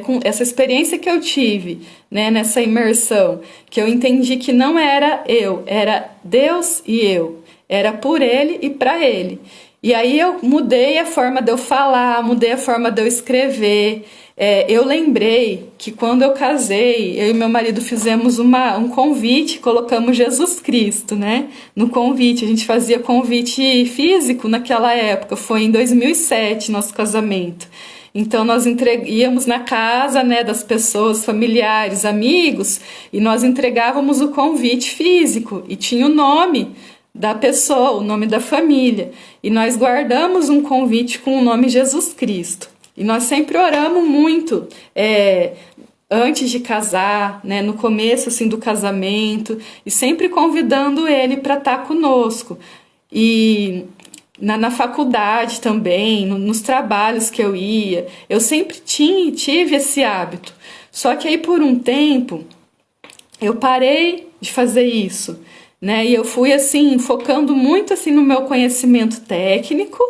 com essa experiência que eu tive, né, nessa imersão, que eu entendi que não era eu, era Deus e eu, era por Ele e para Ele. E aí eu mudei a forma de eu falar, mudei a forma de eu escrever. Eu lembrei que quando eu casei, eu e meu marido fizemos um convite, colocamos Jesus Cristo, né? No convite, a gente fazia convite físico naquela época, foi em 2007 nosso casamento. Então nós íamos na casa, né, das pessoas, familiares, amigos, e nós entregávamos o convite físico e tinha o nome da pessoa, o nome da família. E nós guardamos um convite com o nome Jesus Cristo. E nós sempre oramos muito antes de casar, né, no começo assim, do casamento, e sempre convidando ele para estar conosco. E na faculdade também, nos trabalhos que eu ia, eu sempre tive esse hábito. Só que aí por um tempo eu parei de fazer isso, né? E eu fui assim focando muito assim no meu conhecimento técnico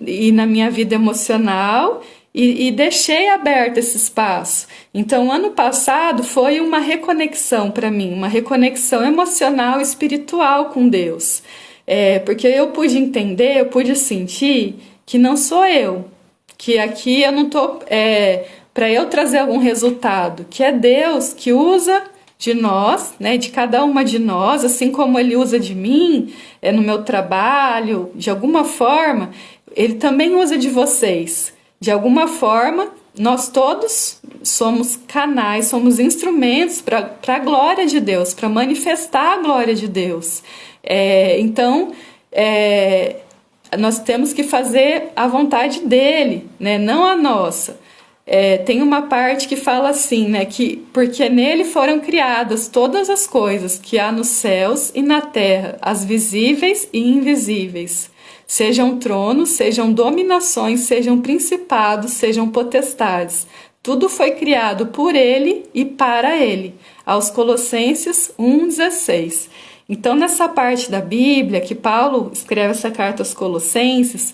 e na minha vida emocional e deixei aberto esse espaço. Então, ano passado foi uma reconexão para mim, uma reconexão emocional e espiritual com Deus. Porque eu pude entender, eu pude sentir que não sou eu, que aqui eu não estou para eu trazer algum resultado, que é Deus que usa de nós, né, de cada uma de nós, assim como Ele usa de mim, no meu trabalho, de alguma forma, Ele também usa de vocês. De alguma forma, nós todos somos canais, somos instrumentos para a glória de Deus, para manifestar a glória de Deus. Então, nós temos que fazer a vontade dele, né, não a nossa. Tem uma parte que fala assim, né, que porque nele foram criadas todas as coisas que há nos céus e na terra, as visíveis e invisíveis. Sejam tronos, sejam dominações, sejam principados, sejam potestades. Tudo foi criado por ele e para ele. Aos Colossenses 1,16. Então, nessa parte da Bíblia, que Paulo escreve essa carta aos Colossenses,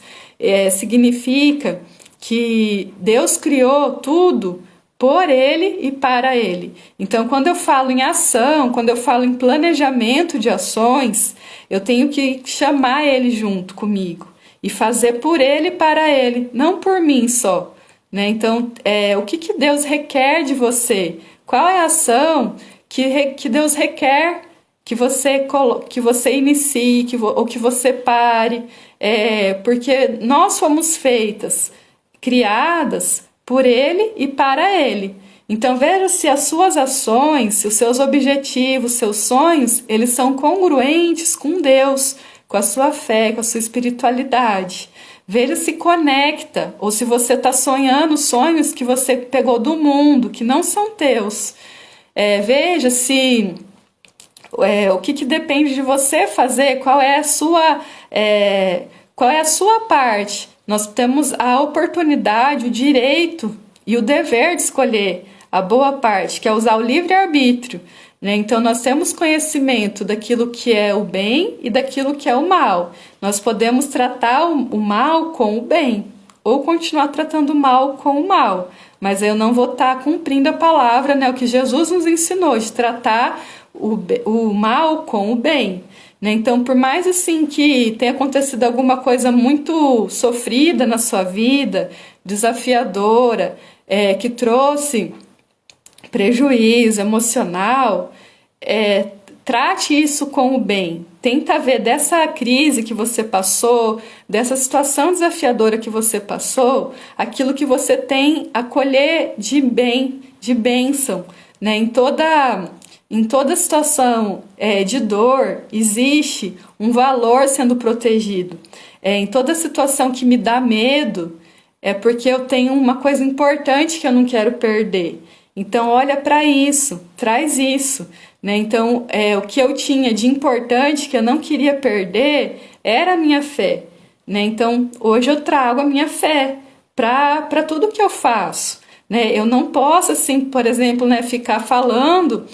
significa que Deus criou tudo por ele e para ele. Então, quando eu falo em ação, quando eu falo em planejamento de ações, eu tenho que chamar ele junto comigo e fazer por ele e para ele, não por mim só, né? Então, o que Deus requer de você? Qual é a ação que Deus requer que você inicie, ou que você pare? Porque nós fomos criadas por ele e para ele. Então veja se as suas ações, se os seus objetivos, seus sonhos, eles são congruentes com Deus, com a sua fé, com a sua espiritualidade. Veja se conecta, ou se você está sonhando sonhos que você pegou do mundo, que não são teus. Veja se o que depende de você fazer, qual é a sua parte. Nós temos a oportunidade, o direito e o dever de escolher a boa parte, que é usar o livre-arbítrio, né? Então nós temos conhecimento daquilo que é o bem e daquilo que é o mal. Nós podemos tratar o mal com o bem ou continuar tratando o mal com o mal, mas eu não vou estar cumprindo a palavra, né? O que Jesus nos ensinou de tratar o mal com o bem. Né? Então, por mais assim que tenha acontecido alguma coisa muito sofrida na sua vida, desafiadora, que trouxe prejuízo emocional, trate isso com o bem. Tenta ver dessa crise que você passou, dessa situação desafiadora que você passou, aquilo que você tem a colher de bem, de bênção, né? Em toda situação de dor, existe um valor sendo protegido. Em toda situação que me dá medo, é porque eu tenho uma coisa importante que eu não quero perder. Então, olha para isso, traz isso. Né? Então, o que eu tinha de importante que eu não queria perder era a minha fé. Né? Então, hoje eu trago a minha fé para tudo que eu faço. Né? Eu não posso, assim, por exemplo, né, ficar falando,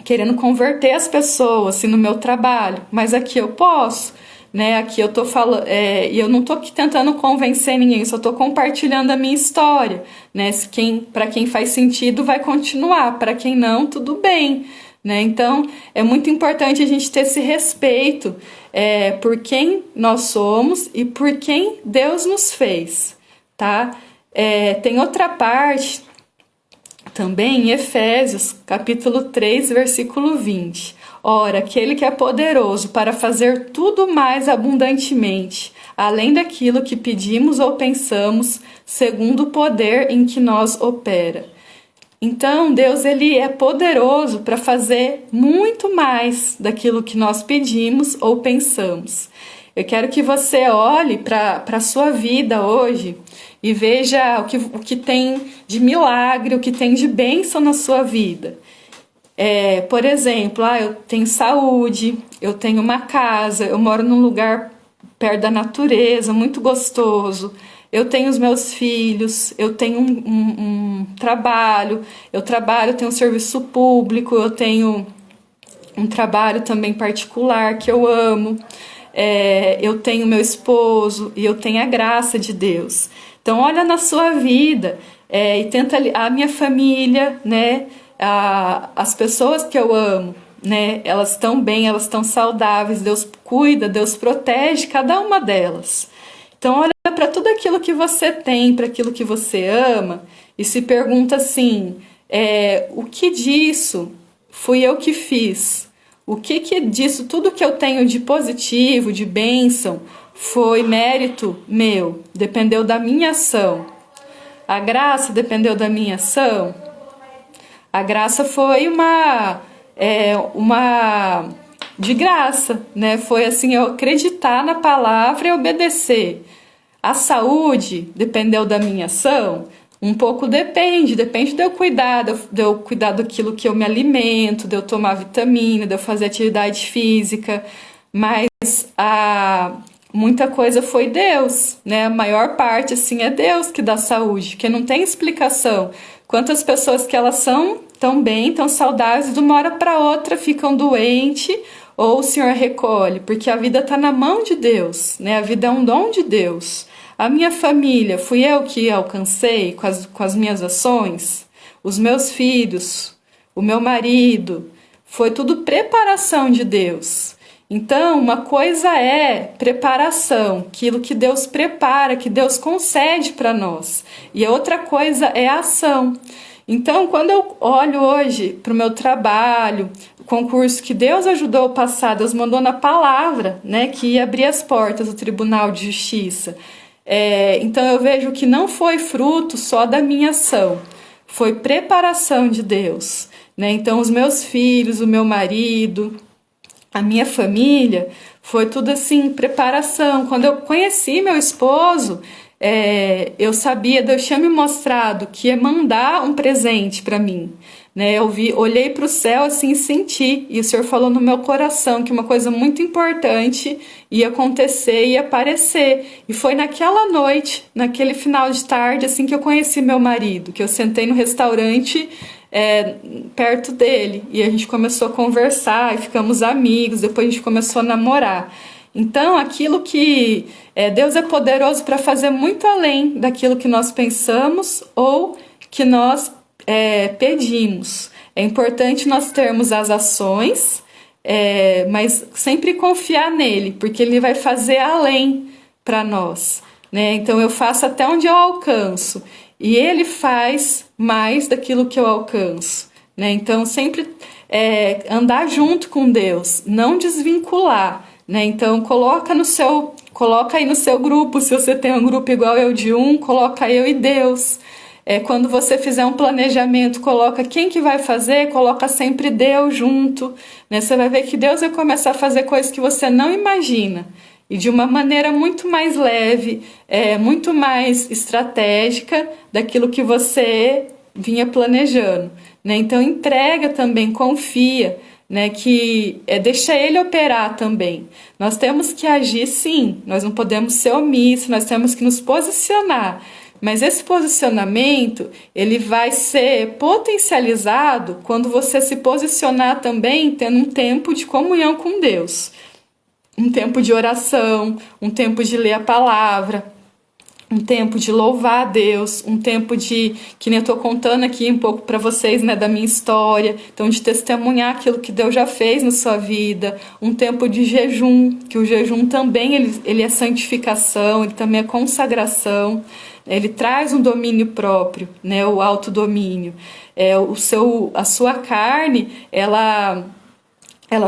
querendo converter as pessoas assim, no meu trabalho, mas aqui eu posso, né? Aqui eu tô falando, e eu não tô aqui tentando convencer ninguém, só tô compartilhando a minha história, né? Para quem faz sentido vai continuar, para quem não, tudo bem, né? Então é muito importante a gente ter esse respeito por quem nós somos e por quem Deus nos fez, tá? Tem outra parte também em Efésios, capítulo 3, versículo 20. Ora, aquele que é poderoso para fazer tudo mais abundantemente, além daquilo que pedimos ou pensamos, segundo o poder em que nos opera. Então, Deus ele é poderoso para fazer muito mais daquilo que nós pedimos ou pensamos. Eu quero que você olhe para a sua vida hoje e veja o que tem de milagre, o que tem de bênção na sua vida. Por exemplo, eu tenho saúde, eu tenho uma casa, eu moro num lugar perto da natureza, muito gostoso. Eu tenho os meus filhos, eu tenho um trabalho, eu tenho um serviço público, eu tenho um trabalho também particular que eu amo. Eu tenho meu esposo e eu tenho a graça de Deus. Então olha na sua vida e tenta a minha família, né? As pessoas que eu amo, né? Elas estão bem, elas estão saudáveis. Deus cuida, Deus protege cada uma delas. Então olha para tudo aquilo que você tem, para aquilo que você ama e se pergunta assim: o que disso fui eu que fiz? O que disso, tudo que eu tenho de positivo, de bênção, foi mérito meu, dependeu da minha ação. A graça dependeu da minha ação. A graça foi uma de graça, né? Foi assim, eu acreditar na palavra e obedecer. A saúde dependeu da minha ação. Um pouco depende de eu cuidar, daquilo que eu me alimento, de eu tomar vitamina, de eu fazer atividade física, mas muita coisa foi Deus, né? A maior parte, assim, é Deus que dá saúde, porque não tem explicação. Quantas pessoas que elas são tão bem, tão saudáveis, de uma hora para outra ficam doentes, ou o Senhor recolhe, porque a vida está na mão de Deus, né? A vida é um dom de Deus. A minha família, fui eu que alcancei com as minhas ações? Os meus filhos, o meu marido, foi tudo preparação de Deus. Então, uma coisa é preparação, aquilo que Deus prepara, que Deus concede para nós. E a outra coisa é a ação. Então, quando eu olho hoje para o meu trabalho, o concurso que Deus ajudou a passar, Deus mandou na palavra, né, que ia abrir as portas do Tribunal de Justiça. Então eu vejo que não foi fruto só da minha ação, foi preparação de Deus, né? Então os meus filhos, o meu marido, a minha família, foi tudo assim, preparação. Quando eu conheci meu esposo, eu sabia, Deus tinha me mostrado que ia mandar um presente para mim, né? Olhei para o céu assim e senti, e o Senhor falou no meu coração que uma coisa muito importante ia acontecer, ia aparecer. E foi naquela noite, naquele final de tarde, assim, que eu conheci meu marido, que eu sentei no restaurante perto dele. E a gente começou a conversar e ficamos amigos, depois a gente começou a namorar. Então, aquilo que Deus é poderoso para fazer muito além daquilo que nós pensamos ou que nós pedimos. É importante nós termos as ações, mas sempre confiar nele, porque ele vai fazer além para nós, né? Então eu faço até onde eu alcanço e ele faz mais daquilo que eu alcanço, né? Então sempre andar junto com Deus, não desvincular, né? Então coloca aí no seu grupo, se você tem um grupo igual eu de coloca eu e Deus. Quando você fizer um planejamento, coloca quem que vai fazer, coloca sempre Deus junto, né? Você vai ver que Deus vai começar a fazer coisas que você não imagina e de uma maneira muito mais leve, muito mais estratégica daquilo que você vinha planejando, né? Então entrega também, confia, né, que deixa ele operar também. Nós temos que agir sim, nós não podemos ser omissos, nós temos que nos posicionar. Mas esse posicionamento, ele vai ser potencializado quando você se posicionar também tendo um tempo de comunhão com Deus. Um tempo de oração, um tempo de ler a palavra, um tempo de louvar a Deus, um tempo de, que nem eu estou contando aqui um pouco para vocês, né, da minha história, então de testemunhar aquilo que Deus já fez na sua vida, um tempo de jejum, que o jejum também ele é santificação, ele também é consagração, ele traz um domínio próprio, né, o autodomínio. A sua carne, ela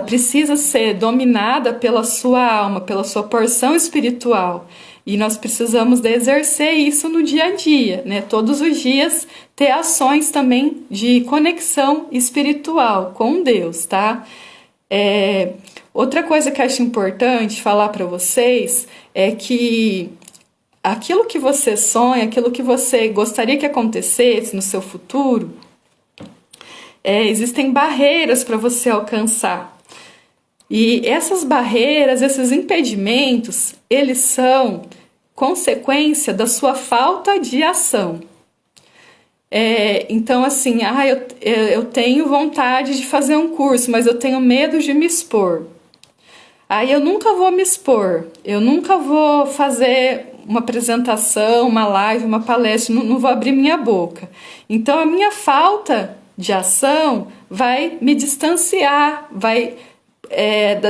precisa ser dominada pela sua alma, pela sua porção espiritual. E nós precisamos de exercer isso no dia a dia, né? Todos os dias ter ações também de conexão espiritual com Deus, tá? Outra coisa que eu acho importante falar para vocês é que aquilo que você sonha, aquilo que você gostaria que acontecesse no seu futuro, existem barreiras para você alcançar. E essas barreiras, esses impedimentos, eles são consequência da sua falta de ação. Então, assim, eu tenho vontade de fazer um curso, mas eu tenho medo de me expor. Aí eu nunca vou me expor, eu nunca vou fazer uma apresentação, uma live, uma palestra, não vou abrir minha boca. Então a minha falta de ação vai me distanciar, vai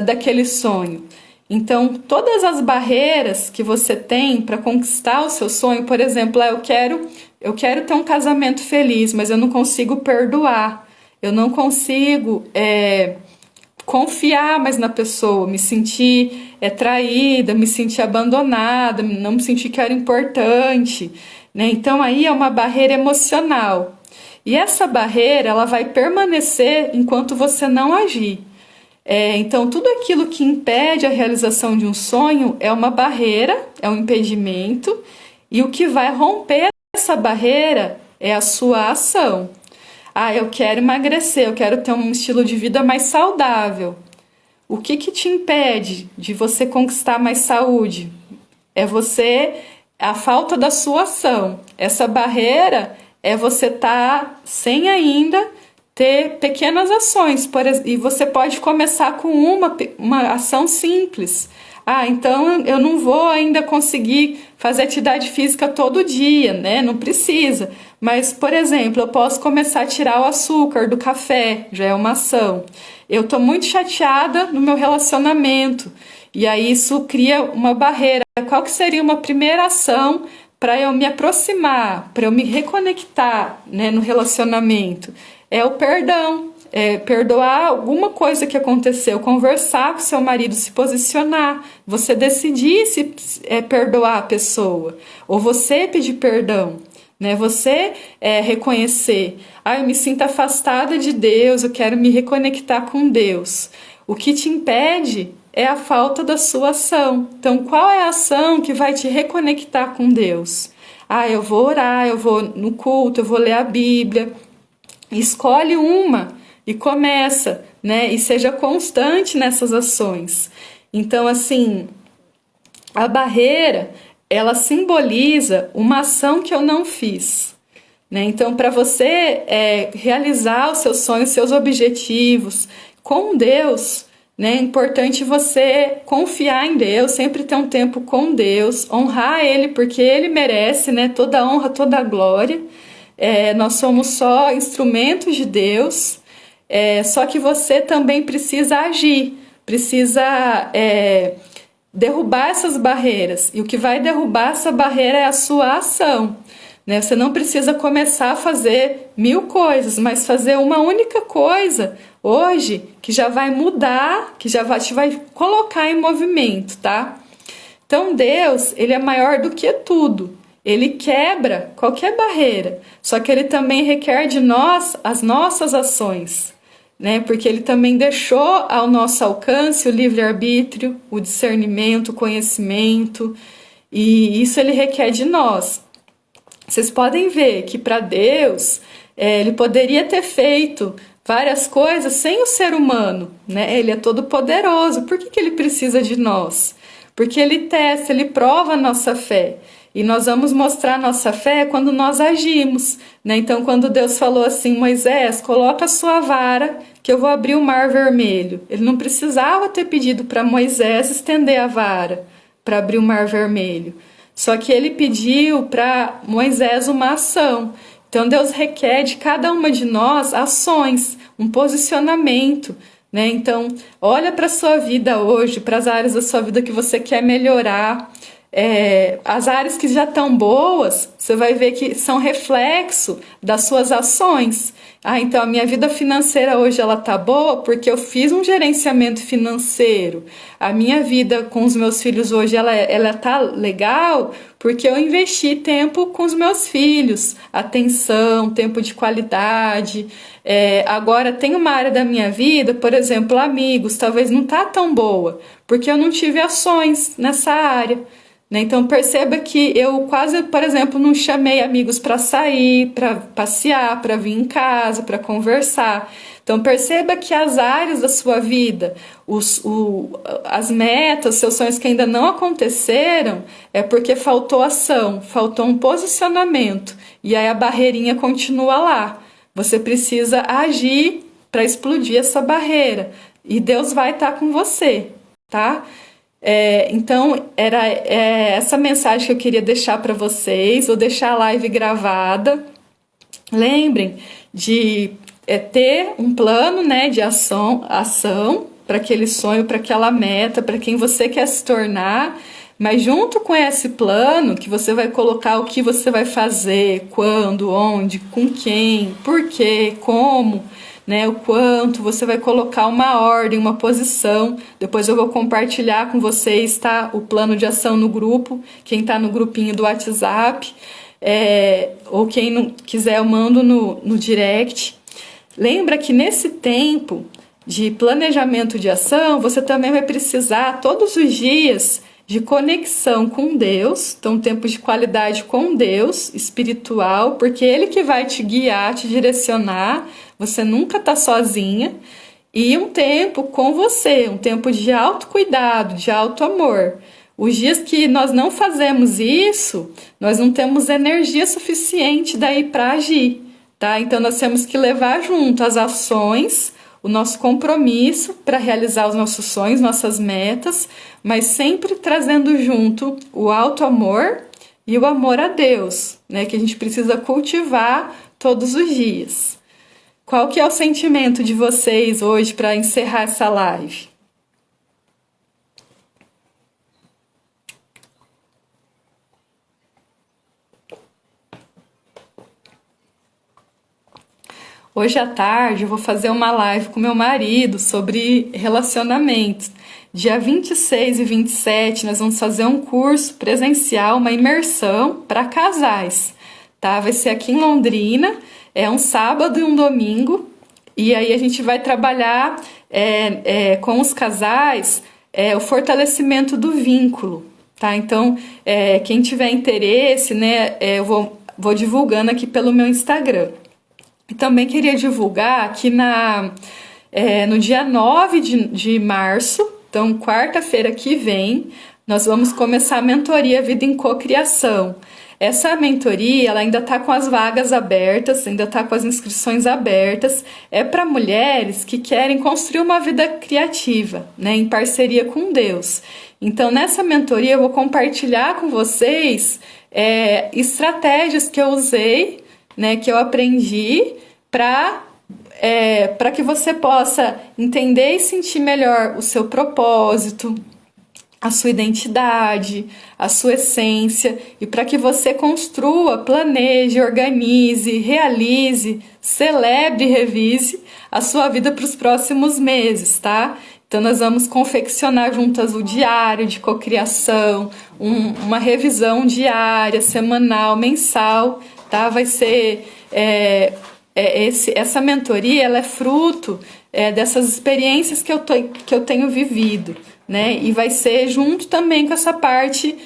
daquele sonho. Então todas as barreiras que você tem para conquistar o seu sonho, por exemplo, eu quero ter um casamento feliz, mas eu não consigo perdoar, eu não consigo confiar mais na pessoa, me sentir traída, me sentir abandonada, não me sentir que era importante, né? Então aí é uma barreira emocional. E essa barreira, ela vai permanecer enquanto você não agir. Então tudo aquilo que impede a realização de um sonho é uma barreira, é um impedimento, e o que vai romper essa barreira é a sua ação. Eu quero emagrecer, eu quero ter um estilo de vida mais saudável. O que te impede de você conquistar mais saúde? A falta da sua ação. Essa barreira é você estar sem ainda ter pequenas ações. E você pode começar com uma ação simples. Então eu não vou ainda conseguir fazer atividade física todo dia, né? Não precisa. Mas, por exemplo, eu posso começar a tirar o açúcar do café, já é uma ação. Eu estou muito chateada no meu relacionamento, e aí isso cria uma barreira. Qual que seria uma primeira ação para eu me aproximar, para eu me reconectar, né, no relacionamento? É o perdão. Perdoar alguma coisa que aconteceu, conversar com seu marido, se posicionar, você decidir se perdoar a pessoa, ou você pedir perdão, né? Você reconhecer, eu me sinto afastada de Deus, eu quero me reconectar com Deus. O que te impede é a falta da sua ação. Então, qual é a ação que vai te reconectar com Deus? Eu vou orar, eu vou no culto, eu vou ler a Bíblia. Escolhe uma e começa, né? E seja constante nessas ações. Então, assim, a barreira, ela simboliza uma ação que eu não fiz. né? Então, para você realizar os seus sonhos, seus objetivos com Deus, né, é importante você confiar em Deus, sempre ter um tempo com Deus, honrar Ele, porque Ele merece, né, toda a honra, toda a glória. Nós somos só instrumentos de Deus, só que você também precisa agir, precisa derrubar essas barreiras. E o que vai derrubar essa barreira é a sua ação, né? Você não precisa começar a fazer 1000 coisas, mas fazer uma única coisa hoje que já vai mudar, que já te vai colocar em movimento, tá? Então Deus, ele é maior do que tudo. Ele quebra qualquer barreira, só que ele também requer de nós as nossas ações, né? Porque ele também deixou ao nosso alcance o livre-arbítrio, o discernimento, o conhecimento, e isso ele requer de nós. Vocês podem ver que para Deus, ele poderia ter feito várias coisas sem o ser humano, né? Ele é todo poderoso. Por que ele precisa de nós? Porque ele testa, ele prova a nossa fé. E nós vamos mostrar nossa fé quando nós agimos, né? Então, quando Deus falou assim, Moisés, coloca a sua vara que eu vou abrir o mar vermelho. Ele não precisava ter pedido para Moisés estender a vara para abrir o mar vermelho. Só que ele pediu para Moisés uma ação. Então, Deus requer de cada uma de nós ações, um posicionamento, né? Então, olha para a sua vida hoje, para as áreas da sua vida que você quer melhorar. As áreas que já estão boas, você vai ver que são reflexo das suas ações. Então a minha vida financeira hoje ela tá boa porque eu fiz um gerenciamento financeiro. A minha vida com os meus filhos hoje ela tá legal porque eu investi tempo com os meus filhos, atenção, tempo de qualidade. Agora tem uma área da minha vida, por exemplo, amigos, talvez não tá tão boa porque eu não tive ações nessa área. Então perceba que eu quase, por exemplo, não chamei amigos para sair, para passear, para vir em casa, para conversar. Então perceba que as áreas da sua vida, as metas, seus sonhos que ainda não aconteceram, é porque faltou ação, faltou um posicionamento. E aí a barreirinha continua lá. Você precisa agir para explodir essa barreira. E Deus vai estar com você, tá? Então, era essa mensagem que eu queria deixar para vocês. Vou deixar a live gravada. Lembrem de ter um plano, né, de ação para aquele sonho, para aquela meta, para quem você quer se tornar. Mas junto com esse plano, que você vai colocar o que você vai fazer, quando, onde, com quem, por quê, como, né, o quanto, você vai colocar uma ordem, uma posição. Depois eu vou compartilhar com vocês, tá, o plano de ação no grupo, quem está no grupinho do WhatsApp, ou quem não quiser eu mando no direct. Lembra que nesse tempo de planejamento de ação, você também vai precisar todos os dias de conexão com Deus, então tempo de qualidade com Deus, espiritual, porque Ele que vai te guiar, te direcionar, você nunca está sozinha, e um tempo com você, um tempo de autocuidado, de autoamor. Os dias que nós não fazemos isso, nós não temos energia suficiente daí para agir, tá? Então nós temos que levar junto as ações, o nosso compromisso para realizar os nossos sonhos, nossas metas, mas sempre trazendo junto o auto-amor e o amor a Deus, né, que a gente precisa cultivar todos os dias. Qual que é o sentimento de vocês hoje para encerrar essa live? Hoje à tarde eu vou fazer uma live com meu marido sobre relacionamentos. Dia 26 e 27 nós vamos fazer um curso presencial, uma imersão para casais, tá? Vai ser aqui em Londrina, é um sábado e um domingo, e aí a gente vai trabalhar com os casais o fortalecimento do vínculo, tá? Então, quem tiver interesse, né, eu vou divulgando aqui pelo meu Instagram. E também queria divulgar que no dia 9 de março, então quarta-feira que vem, nós vamos começar a mentoria Vida em Cocriação. Essa mentoria, ela ainda está com as vagas abertas, ainda está com as inscrições abertas. É para mulheres que querem construir uma vida criativa, né, em parceria com Deus. Então, nessa mentoria, eu vou compartilhar com vocês estratégias que eu usei, né, que eu aprendi para que você possa entender e sentir melhor o seu propósito, a sua identidade, a sua essência, e para que você construa, planeje, organize, realize, celebre e revise a sua vida para os próximos meses, tá? Então nós vamos confeccionar juntas o diário de cocriação, uma revisão diária, semanal, mensal, tá? Vai ser essa mentoria, ela é fruto dessas experiências que eu tenho vivido, né? E vai ser junto também com essa parte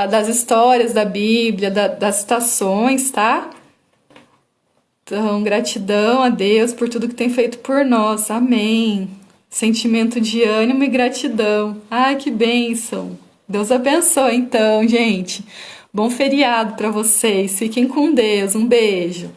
das histórias da Bíblia, das citações, tá? Então, gratidão a Deus por tudo que tem feito por nós. Amém. Sentimento de ânimo e gratidão. Ai, que bênção. Deus abençoe, então, gente. Bom feriado para vocês. Fiquem com Deus. Um beijo.